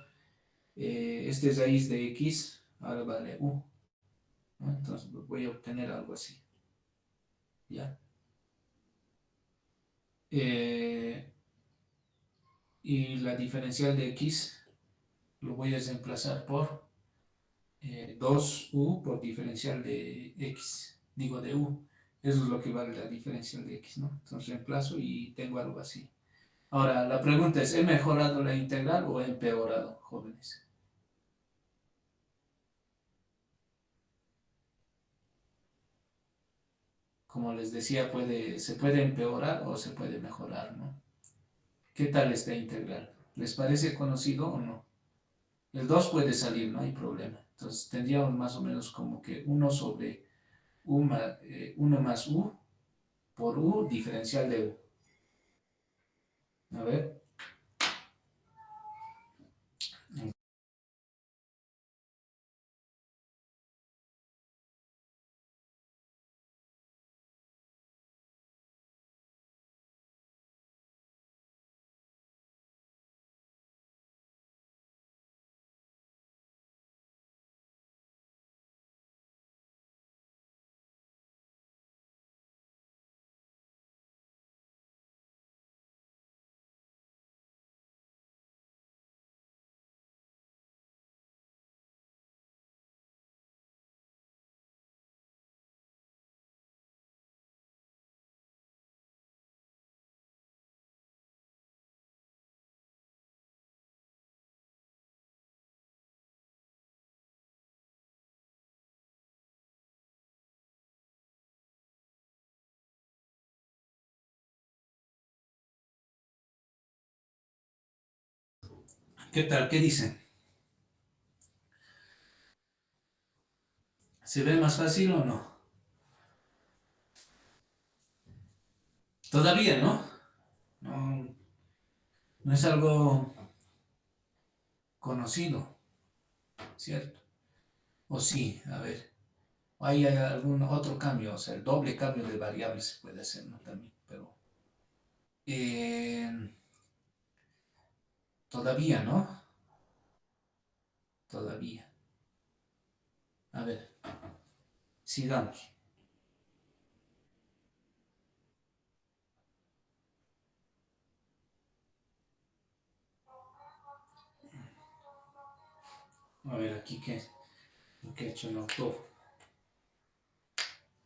Speaker 1: este raíz de x ahora vale u, ¿no? Entonces voy a obtener algo así. ¿Ya? Y la diferencial de x lo voy a reemplazar por 2u por diferencial de x, digo de u. Eso es lo que vale la diferencial de x, ¿no? Entonces reemplazo y tengo algo así. Ahora, la pregunta es, ¿he mejorado la integral o he empeorado, jóvenes? Como les decía, se puede empeorar o se puede mejorar, ¿no? ¿Qué tal esta integral? ¿Les parece conocido o no? El 2 puede salir, no hay problema. Entonces tendríamos más o menos como que 1 sobre 1 más u por u diferencial de u. A ver. ¿Qué tal? ¿Qué dicen? ¿Se ve más fácil o no? Todavía, ¿no? No, no es algo conocido, ¿cierto? O sí, a ver. Hay algún otro cambio, o sea, el doble cambio de variables se puede hacer, ¿no? También, pero eh, todavía, ¿no? Todavía. A ver, sigamos. A ver, aquí qué he hecho el autor.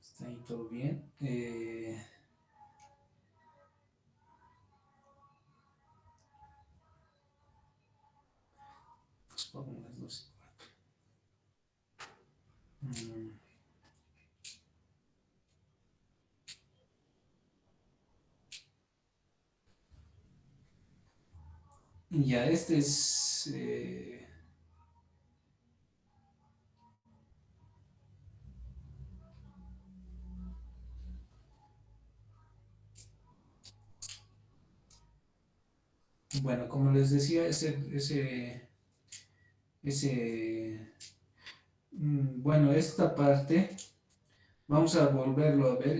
Speaker 1: Está ahí todo bien. Fórmulas 2 y 4. Ya, este es... bueno, como les decía, bueno, esta parte vamos a volverlo a ver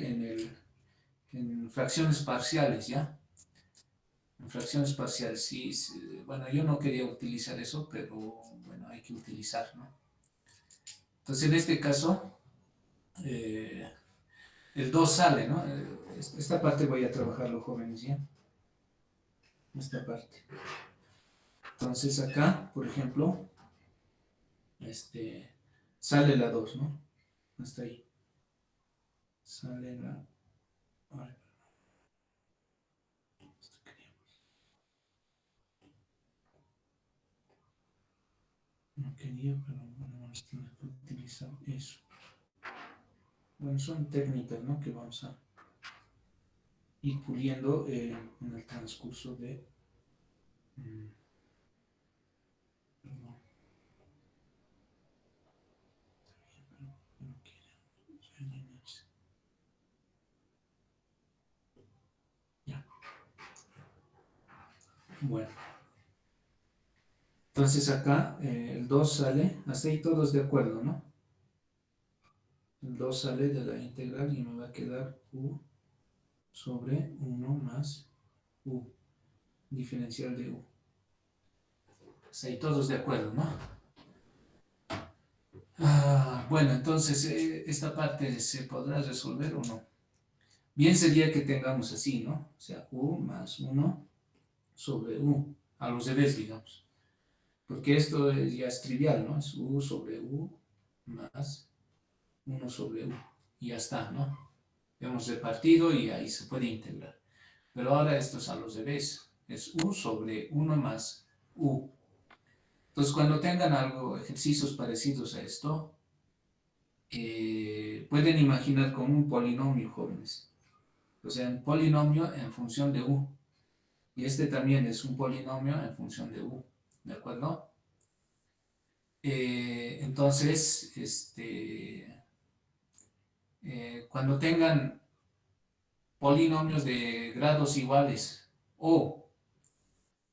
Speaker 1: en fracciones parciales, ¿ya? En fracciones parciales, sí, sí. Bueno, yo no quería utilizar eso, pero bueno, hay que utilizar, ¿no? Entonces, en este caso, eh, el 2 sale, ¿no? Esta parte voy a trabajarlo, jóvenes, ¿ya? Esta parte. Entonces, acá, por ejemplo, sale la 2, ¿no? Hasta ahí. Sale la... Ay, no quería, pero bueno, vamos a tener que utilizar eso. Bueno, son técnicas, ¿no? Que vamos a ir puliendo en el transcurso de... Perdón, pero no quiero rellenarse. Ya, bueno. Entonces acá el 2 sale, hasta ahí todos de acuerdo, ¿no? El 2 sale de la integral y me va a quedar u sobre 1 más u, diferencial de u. Hasta ahí todos de acuerdo, ¿no? Bueno, entonces esta parte se podrá resolver o no. Bien sería que tengamos así, ¿no? O sea, u más 1 sobre u, a los revés, digamos. Porque esto ya es trivial, ¿no? Es u sobre u más 1 sobre u. Y ya está, ¿no? Hemos repartido y ahí se puede integrar. Pero ahora esto es a los revés. Es u sobre 1 más u. Entonces, cuando tengan algo, ejercicios parecidos a esto, pueden imaginar como un polinomio, jóvenes. O sea, un polinomio en función de u. Y este también es un polinomio en función de u. ¿De acuerdo? Entonces, cuando tengan polinomios de grados iguales o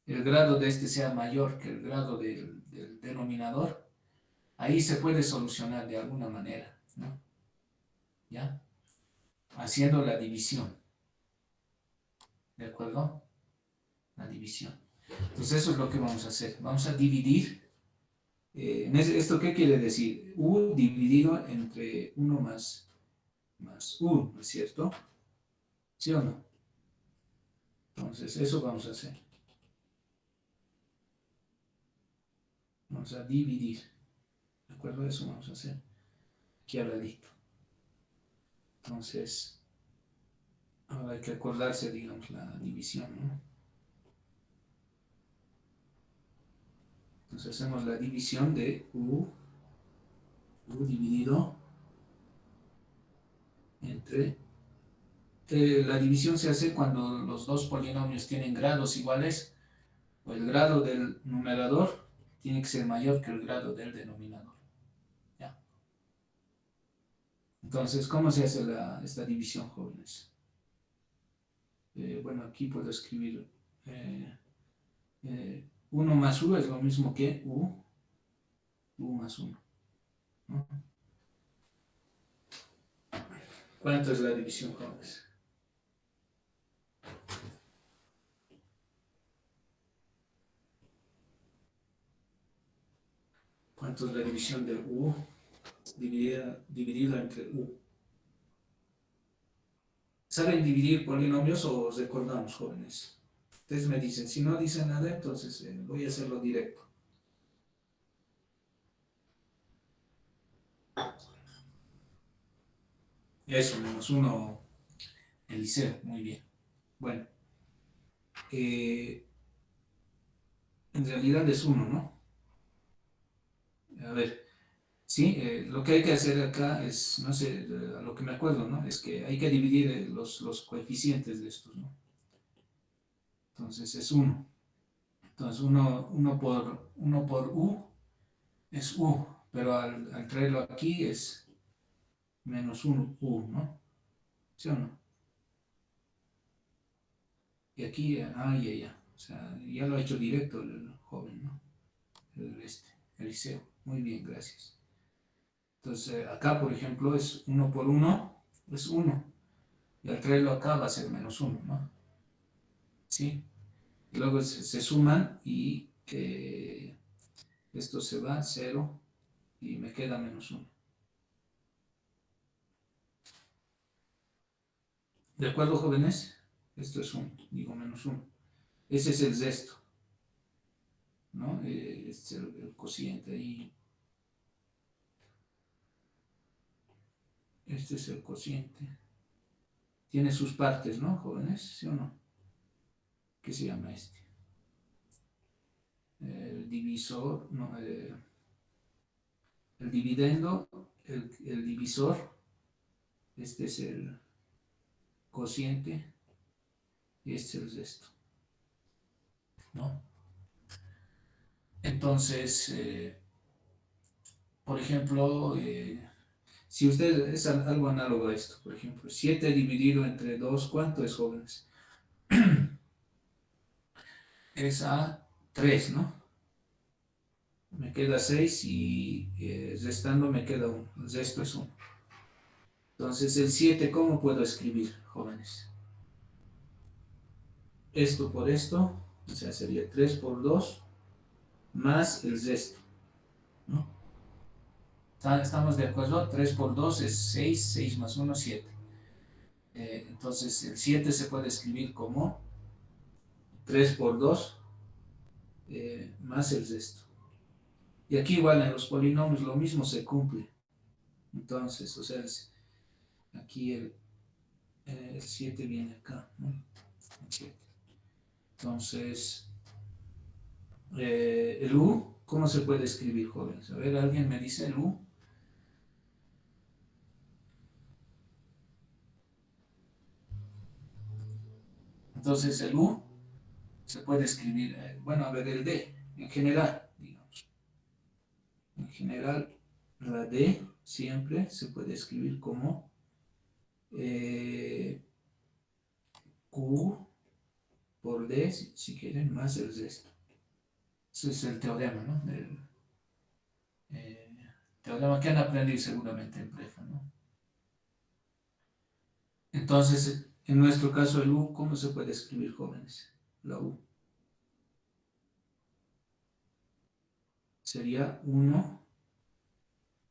Speaker 1: el grado de este sea mayor que el grado del denominador, ahí se puede solucionar de alguna manera, ¿no? ¿Ya? Haciendo la división, ¿de acuerdo? La división. Entonces eso es lo que vamos a hacer. Vamos a dividir. ¿Esto qué quiere decir? U dividido entre 1 más u, ¿no es cierto? ¿Sí o no? Entonces eso vamos a hacer. Vamos a dividir. ¿De acuerdo? Eso vamos a hacer. Aquí al ladito. Entonces, ahora hay que acordarse, digamos, la división, ¿no? Entonces hacemos la división de u dividido entre... la división se hace cuando los dos polinomios tienen grados iguales, o el grado del numerador tiene que ser mayor que el grado del denominador. ¿Ya? Entonces, ¿cómo se hace esta división, jóvenes? Bueno, aquí puedo escribir 1 más u es lo mismo que u más 1, ¿no? ¿Cuánto es la división, jóvenes? ¿Cuánto es la división de u dividida entre u? ¿Saben dividir polinomios o os recordamos, jóvenes? Ustedes me dicen, si no dicen nada, entonces voy a hacerlo directo. Eso, menos uno, Eliseo, muy bien. Bueno, eh, en realidad es uno, ¿no? A ver, sí, lo que hay que hacer acá es, no sé, a lo que me acuerdo, ¿no? Es que hay que dividir los coeficientes de estos, ¿no? Entonces es uno. Entonces uno por u es u, pero al traerlo aquí es menos 1 u, ¿no? ¿Sí o no? Y aquí, ya. O sea, ya lo ha hecho directo el joven, ¿no? El liceo. Muy bien, gracias. Entonces, acá, por ejemplo, es uno por uno, es uno. Y al traerlo acá va a ser -1, ¿no? ¿Sí? Y luego se suman y esto se va, 0, y me queda -1. ¿De acuerdo, jóvenes? Esto es 1, digo -1. Ese es el sexto, ¿no? Este es el cociente ahí. Este es el cociente. Tiene sus partes, ¿no, jóvenes? ¿Sí o no? ¿Qué se llama este? El divisor, no, el dividendo, el divisor, este es el cociente y este es esto, ¿no? Entonces, por ejemplo, si usted es algo análogo a esto, por ejemplo, 7 dividido entre 2, ¿cuánto es, jóvenes? Es a 3, ¿no? Me queda 6 y restando me queda 1. El resto es 1. Entonces, el 7, ¿cómo puedo escribir, jóvenes? Esto por esto, o sea, sería 3 por 2 más el resto, ¿no? ¿Estamos de acuerdo? 3 por 2 es 6, 6 más 1, 7. Entonces, el 7 se puede escribir como 3 por 2 más el resto. Y aquí igual en los polinomios lo mismo se cumple. Entonces, o sea, aquí el 7 viene acá, ¿no? El 7. Entonces, el U, ¿cómo se puede escribir, jóvenes? A ver, ¿alguien me dice el U? Entonces, el U se puede escribir, bueno, a ver, el D, en general, digamos. En general, la D siempre se puede escribir como Q por D, si quieren, más el resto. Ese es el teorema, ¿no? Eh, teorema que han aprendido seguramente en prefa, ¿no? Entonces, en nuestro caso, el U, ¿cómo se puede escribir, jóvenes? La U sería 1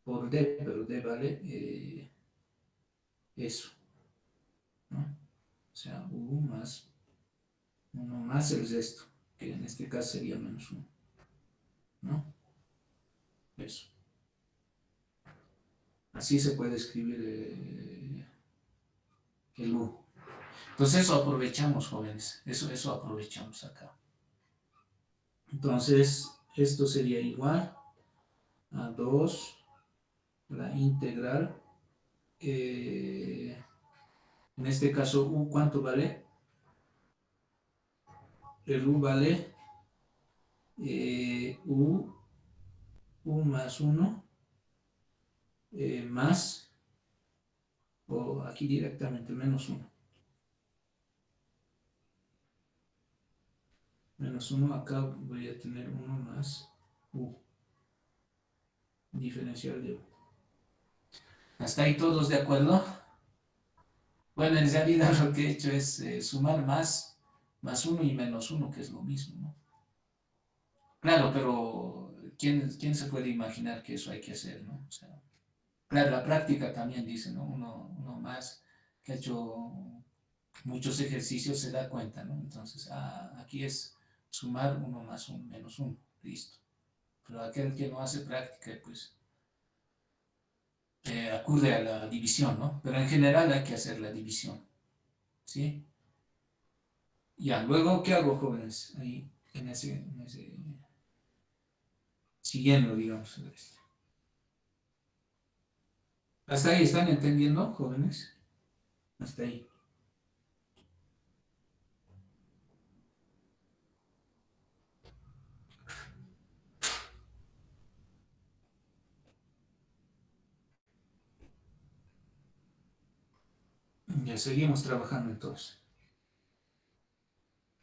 Speaker 1: por D, pero D vale eso, ¿no? O sea, U más 1 más el resto, que en este caso sería -1, ¿no? Eso. Así se puede escribir el U. Entonces eso aprovechamos, jóvenes. Eso aprovechamos acá. Entonces, esto sería igual a 2, la integral. En este caso, U, ¿cuánto vale? El U vale U más 1 más, o aquí directamente, -1. -1, acá voy a tener 1 más U, diferencial de U. ¿Hasta ahí todos de acuerdo? Bueno, en realidad lo que he hecho es sumar más 1 y -1, que es lo mismo, ¿no? Claro, pero ¿quién se puede imaginar que eso hay que hacer, ¿no? O sea, claro, la práctica también dice, ¿no? Uno más que ha hecho muchos ejercicios se da cuenta, ¿no? Entonces, aquí es sumar 1 más 1 menos 1, listo. Pero aquel que no hace práctica, pues acude a la división, ¿no? Pero en general hay que hacer la división, ¿sí? Ya, luego, ¿qué hago, jóvenes? Ahí, en ese siguiendo, digamos. ¿Hasta ahí están entendiendo, jóvenes? Hasta ahí. Ya seguimos trabajando entonces.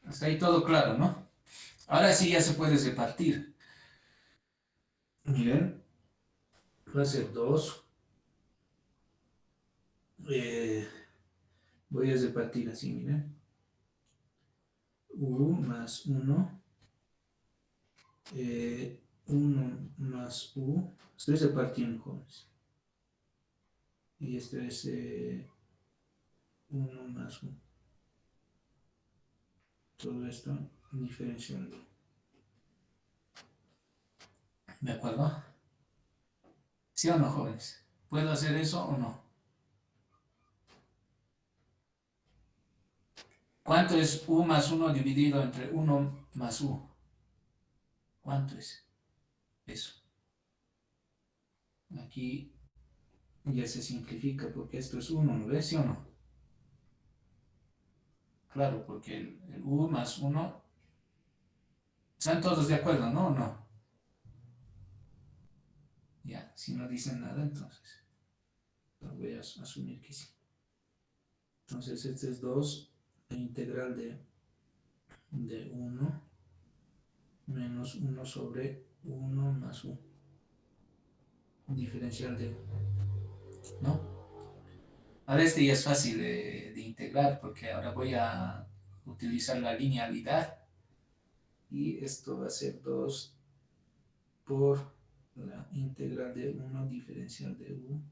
Speaker 1: Hasta ahí todo claro, ¿no? Ahora sí ya se puede repartir. Miren, va a ser 2. Voy a repartir así, miren. U más 1, 1 más U. Estoy repartiendo, jóvenes. Y esto es 1 más U. Todo esto diferenciando. ¿De acuerdo? ¿Sí o no, jóvenes? ¿Puedo hacer eso o no? ¿Cuánto es U más 1 dividido entre 1 más U? ¿Cuánto es eso? Aquí ya se simplifica porque esto es 1, ¿no ves? ¿Sí o no? Claro, porque el U más 1, ¿están todos de acuerdo, no? ¿O no? Ya, si no dicen nada, entonces voy a asumir que sí. Entonces este es 2, la integral de 1 menos 1 sobre 1 más U. Diferencial de U, ¿no? Ahora este ya es fácil de integrar porque ahora voy a utilizar la linealidad y esto va a ser 2 por la integral de 1 diferencial de U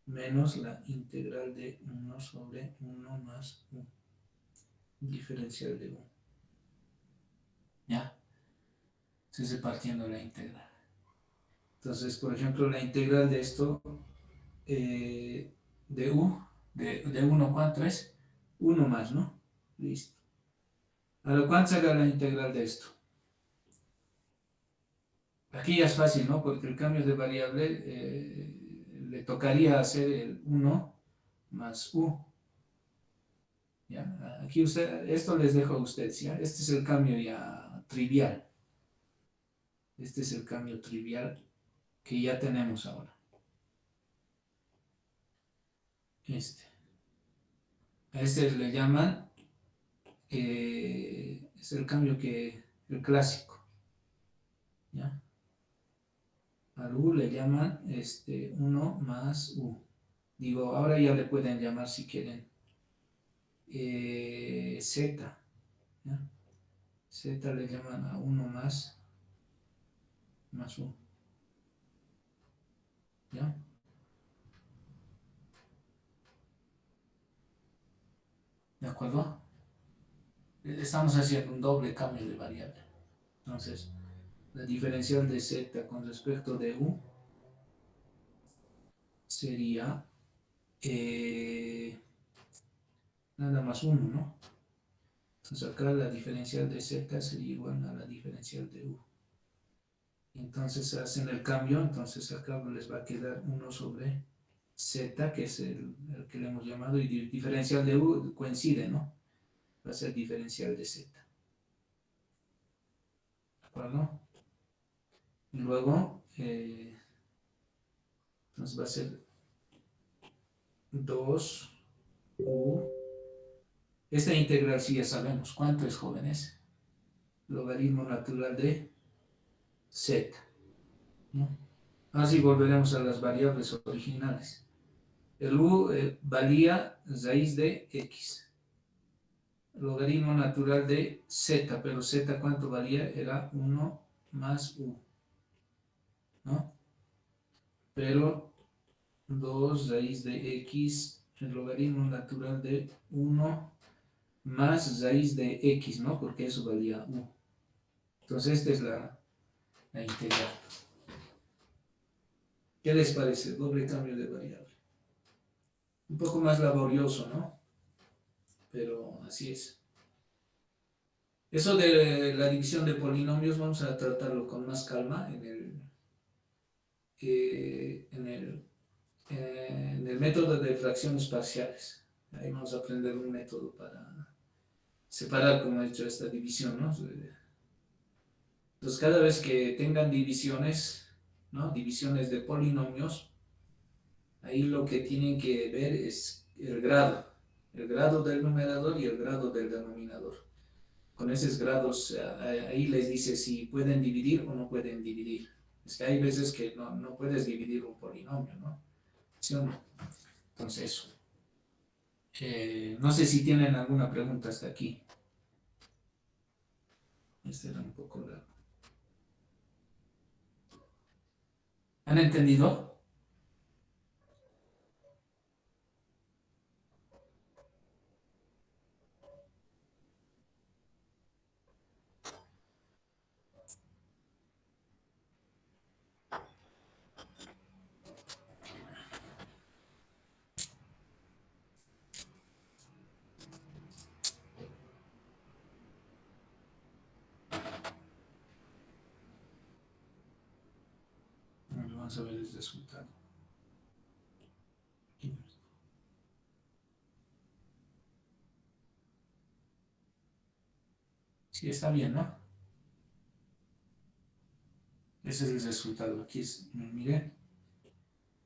Speaker 1: menos la integral de 1 sobre 1 más U diferencial de U. ¿Ya? Estoy partiendo la integral. Entonces, por ejemplo, la integral de esto, de U, de 1, ¿cuánto es? 1 más, ¿no? Listo. Ahora, ¿cuánto será la integral de esto? Aquí ya es fácil, ¿no? Porque el cambio de variable le tocaría hacer el 1 más U. ¿Ya? Aquí esto les dejo a ustedes, ¿ya? Este es el cambio ya trivial. Este es el cambio trivial que ya tenemos ahora. A este le llaman, es el cambio el clásico, ¿ya? Al U le llaman 1 más U. Digo, ahora ya le pueden llamar si quieren Z, ¿ya? Z le llaman a 1 más U, ¿ya? ¿De acuerdo? Estamos haciendo un doble cambio de variable. Entonces, la diferencial de Z con respecto de U sería nada más 1, ¿no? Entonces acá la diferencial de Z sería igual a la diferencial de U. Entonces hacen el cambio, entonces acá les va a quedar 1 sobre Z, que es el que le hemos llamado, y diferencial de U coincide, ¿no? Va a ser diferencial de Z. ¿De acuerdo? Y luego, entonces va a ser 2U. Esta integral sí ya sabemos. ¿Cuánto es, jóvenes? Logaritmo natural de Z, ¿no? Así volveremos a las variables originales. El U valía raíz de X. Logaritmo natural de Z, pero Z ¿cuánto valía? Era 1 más U, ¿no? Pero 2 raíz de X, el logaritmo natural de 1 más raíz de X, ¿no? Porque eso valía U. Entonces esta es la integral. ¿Qué les parece? Doble cambio de variable. Un poco más laborioso, ¿no? Pero así es. Eso de la división de polinomios vamos a tratarlo con más calma en el método de fracciones parciales. Ahí vamos a aprender un método para separar, como he dicho, esta división, ¿no? Entonces, cada vez que tengan divisiones, ¿no? Divisiones de polinomios, ahí lo que tienen que ver es el grado del numerador y el grado del denominador. Con esos grados, ahí les dice si pueden dividir o no pueden dividir. Es que hay veces que no puedes dividir un polinomio, ¿no? ¿Sí o no? Entonces, eso. No sé si tienen alguna pregunta hasta aquí. Este era un poco largo. ¿Han entendido? Bueno, vamos a ver el resultado. Sí, está bien, ¿no? Ese es el resultado. Aquí es, miren,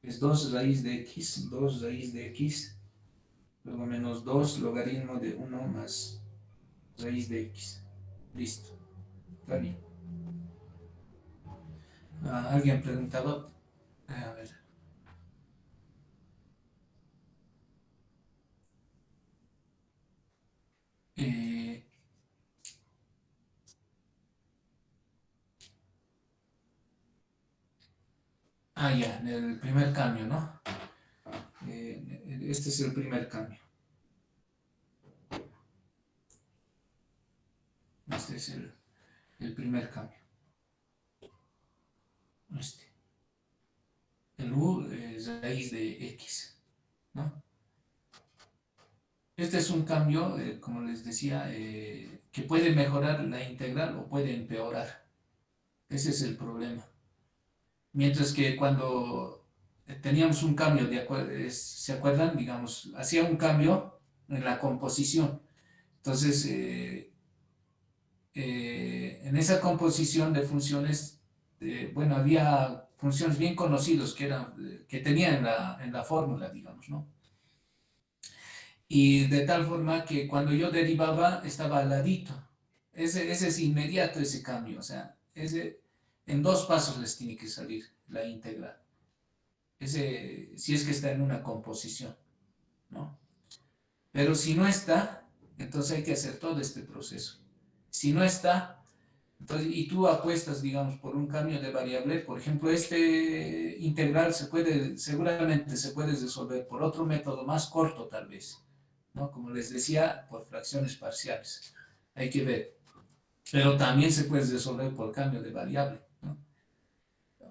Speaker 1: es 2 raíz de x, 2 raíz de x, luego menos 2 logaritmo de 1 más raíz de x. Listo, está bien. Alguien preguntaba, a ver, eh, ya, el primer cambio, ¿no? Este es el primer cambio. Este es el primer cambio. Este. El u es raíz de x, ¿no? Este es un cambio, como les decía, que puede mejorar la integral o puede empeorar. Ese es el problema. Mientras que cuando teníamos un cambio, ¿se acuerdan? Digamos, hacía un cambio en la composición. Entonces, en esa composición de funciones, bueno, había funciones bien conocidas que tenía en la fórmula, digamos, ¿no? Y de tal forma que cuando yo derivaba estaba al ladito. Ese es inmediato ese cambio, o sea, en 2 pasos les tiene que salir la integral. Si es que está en una composición, ¿no? Pero si no está, entonces hay que hacer todo este proceso. Si no está, entonces, y tú apuestas, digamos, por un cambio de variable, por ejemplo, este integral seguramente se puede resolver por otro método más corto, tal vez, ¿no? Como les decía, por fracciones parciales. Hay que ver. Pero también se puede resolver por cambio de variable, ¿no?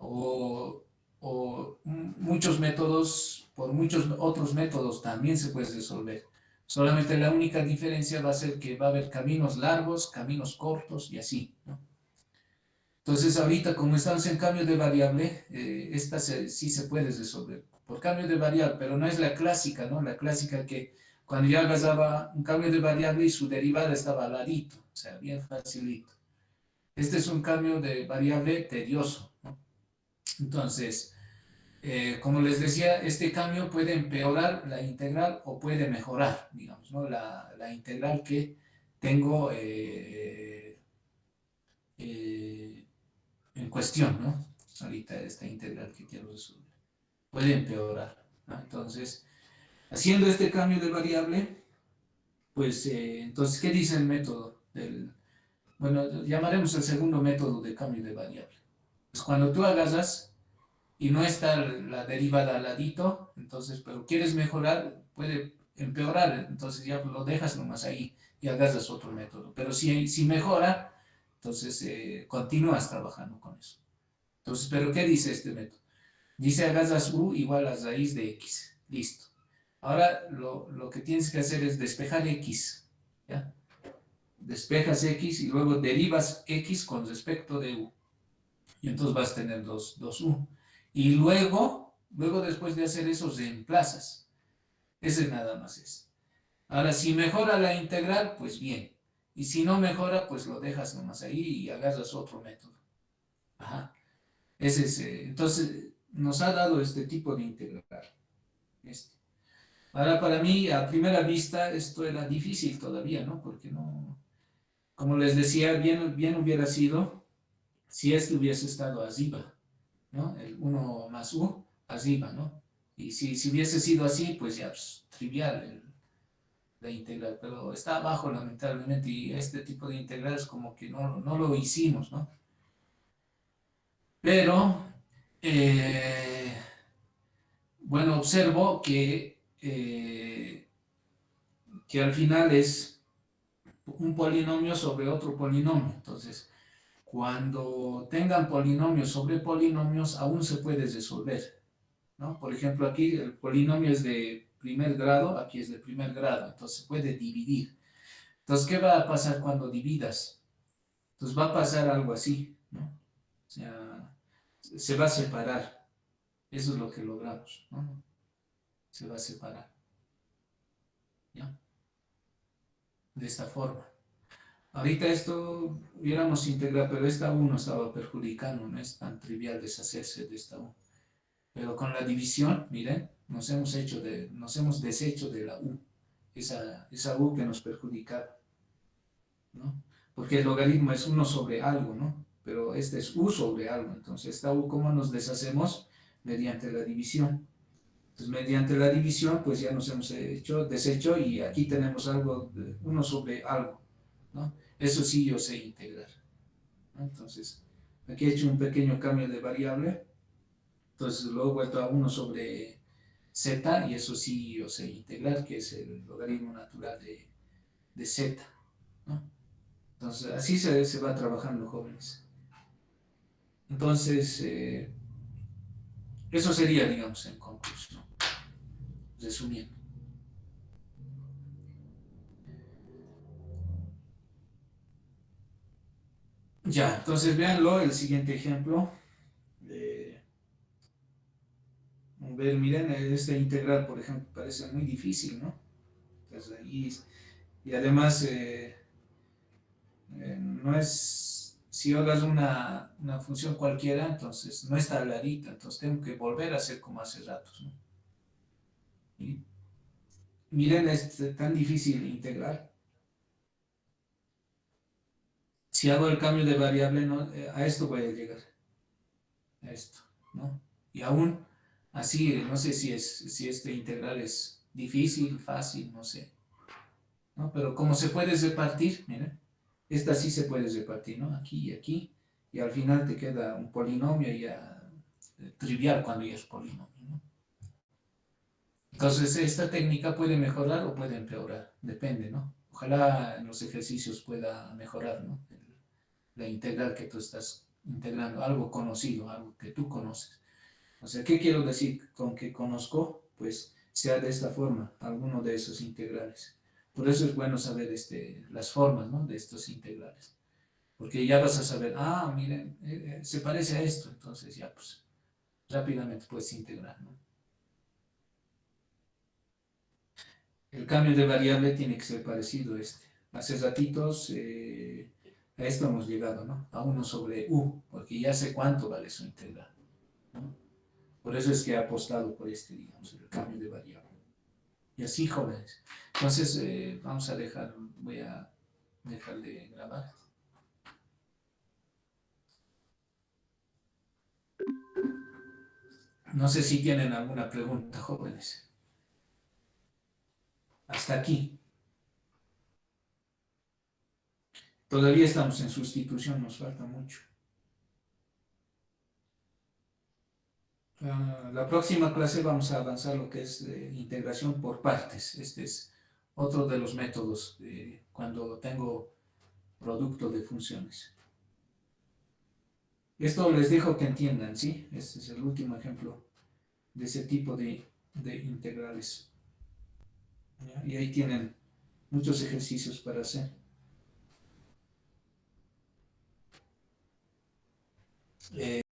Speaker 1: O, o muchos métodos, por muchos otros métodos también se puede resolver. Solamente la única diferencia va a ser que va a haber caminos largos, caminos cortos y así, ¿no? Entonces ahorita como estamos en cambio de variable, esta sí se puede resolver por cambio de variable, pero no es la clásica, ¿no? La clásica que cuando ya daba un cambio de variable y su derivada estaba al ladito, o sea, bien facilito. Este es un cambio de variable tedioso, ¿no? Entonces, como les decía, este cambio puede empeorar la integral o puede mejorar, digamos, ¿no? La integral que tengo eh, en cuestión, ¿no? Ahorita esta integral que quiero resolver. Puede empeorar, ¿no? Entonces, haciendo este cambio de variable, pues, entonces, ¿qué dice el método? Bueno, llamaremos el segundo método de cambio de variable. Pues cuando tú agarras y no está la derivada al ladito, entonces, pero quieres mejorar, puede empeorar, entonces ya lo dejas nomás ahí y agarras otro método. Pero si mejora, entonces continúas trabajando con eso. Entonces, ¿pero qué dice este método? Dice agarras u igual a raíz de x. Listo. Ahora lo que tienes que hacer es despejar x. ¿Ya? Despejas x y luego derivas x con respecto de u. Y entonces vas a tener 2u. Y luego después de hacer eso, reemplazas. Ese nada más es. Ahora, si mejora la integral, pues bien. Y si no mejora, pues lo dejas nomás ahí y agarras otro método. Ajá. Entonces, nos ha dado este tipo de integral. Este. Ahora, para mí, a primera vista, esto era difícil todavía, ¿no? Porque no, como les decía, bien hubiera sido si este hubiese estado arriba, ¿no? El 1 más u arriba, ¿no? Y si hubiese sido así, pues ya, pues, trivial. la integral, pero está abajo lamentablemente y este tipo de integrales como que no lo hicimos, ¿no? Pero, eh, bueno, observo que al final es un polinomio sobre otro polinomio. Entonces, cuando tengan polinomios sobre polinomios, aún se puede resolver, ¿no? Por ejemplo, aquí el polinomio es de primer grado, aquí es de primer grado, entonces se puede dividir. Entonces, ¿qué va a pasar cuando dividas? Entonces va a pasar algo así, ¿no? O sea, se va a separar. Eso es lo que logramos, ¿no? Se va a separar, ¿ya? De esta forma. Ahorita esto hubiéramos integrado, pero esta U nos estaba perjudicando, no es tan trivial deshacerse de esta U. Pero con la división, miren, nos hemos deshecho de la U, esa U que nos perjudicaba, ¿no? Porque el logaritmo es uno sobre algo, ¿no? Pero este es U sobre algo, entonces esta U, ¿cómo nos deshacemos? Mediante la división. Entonces, mediante la división, pues ya nos hemos deshecho y aquí tenemos algo, uno sobre algo, ¿no? Eso sí yo sé integrar, ¿no? Entonces, aquí he hecho un pequeño cambio de variable, entonces lo he vuelto a uno sobre z y eso sí yo sé integrar, que es el logaritmo natural de z, ¿no? Entonces, así se va trabajando, jóvenes. Entonces, eso sería, digamos, en conclusión, resumiendo. Ya, entonces véanlo, el siguiente ejemplo. Ver, miren, este integral, por ejemplo, parece muy difícil, ¿no? Entonces, y además, no es, si hagas una función cualquiera, entonces no está tabladita, entonces tengo que volver a hacer como hace ratos, ¿no? Y miren, es tan difícil integrar. Si hago el cambio de variable, ¿no? A esto voy a llegar, a esto, ¿no? Y aún así, no sé si este integral es difícil, fácil, no sé, ¿no? Pero como se puede repartir, miren, esta sí se puede repartir, ¿no? Aquí y aquí, y al final te queda un polinomio ya trivial cuando ya es polinomio, ¿no? Entonces, esta técnica puede mejorar o puede empeorar, depende, ¿no? Ojalá en los ejercicios pueda mejorar, ¿no? La integral que tú estás integrando, algo conocido, algo que tú conoces. O sea, ¿qué quiero decir con que conozco? Pues sea de esta forma, alguno de esos integrales. Por eso es bueno saber las formas, ¿no? De estos integrales. Porque ya vas a saber, miren, se parece a esto, entonces ya pues rápidamente puedes integrar, ¿no? El cambio de variable tiene que ser parecido a este. Hace ratitos a esto hemos llegado, ¿no? A 1 sobre u, porque ya sé cuánto vale su integral, ¿no? Por eso es que he apostado por digamos, el cambio de variable. Y así, jóvenes. Entonces, voy a dejar de grabar. No sé si tienen alguna pregunta, jóvenes. Hasta aquí. Todavía estamos en sustitución, nos falta mucho. La próxima clase vamos a avanzar lo que es integración por partes. Este es otro de los métodos cuando tengo producto de funciones. Esto les dejo que entiendan, ¿sí? Este es el último ejemplo de ese tipo de integrales. ¿Ya? Y ahí tienen muchos ejercicios para hacer.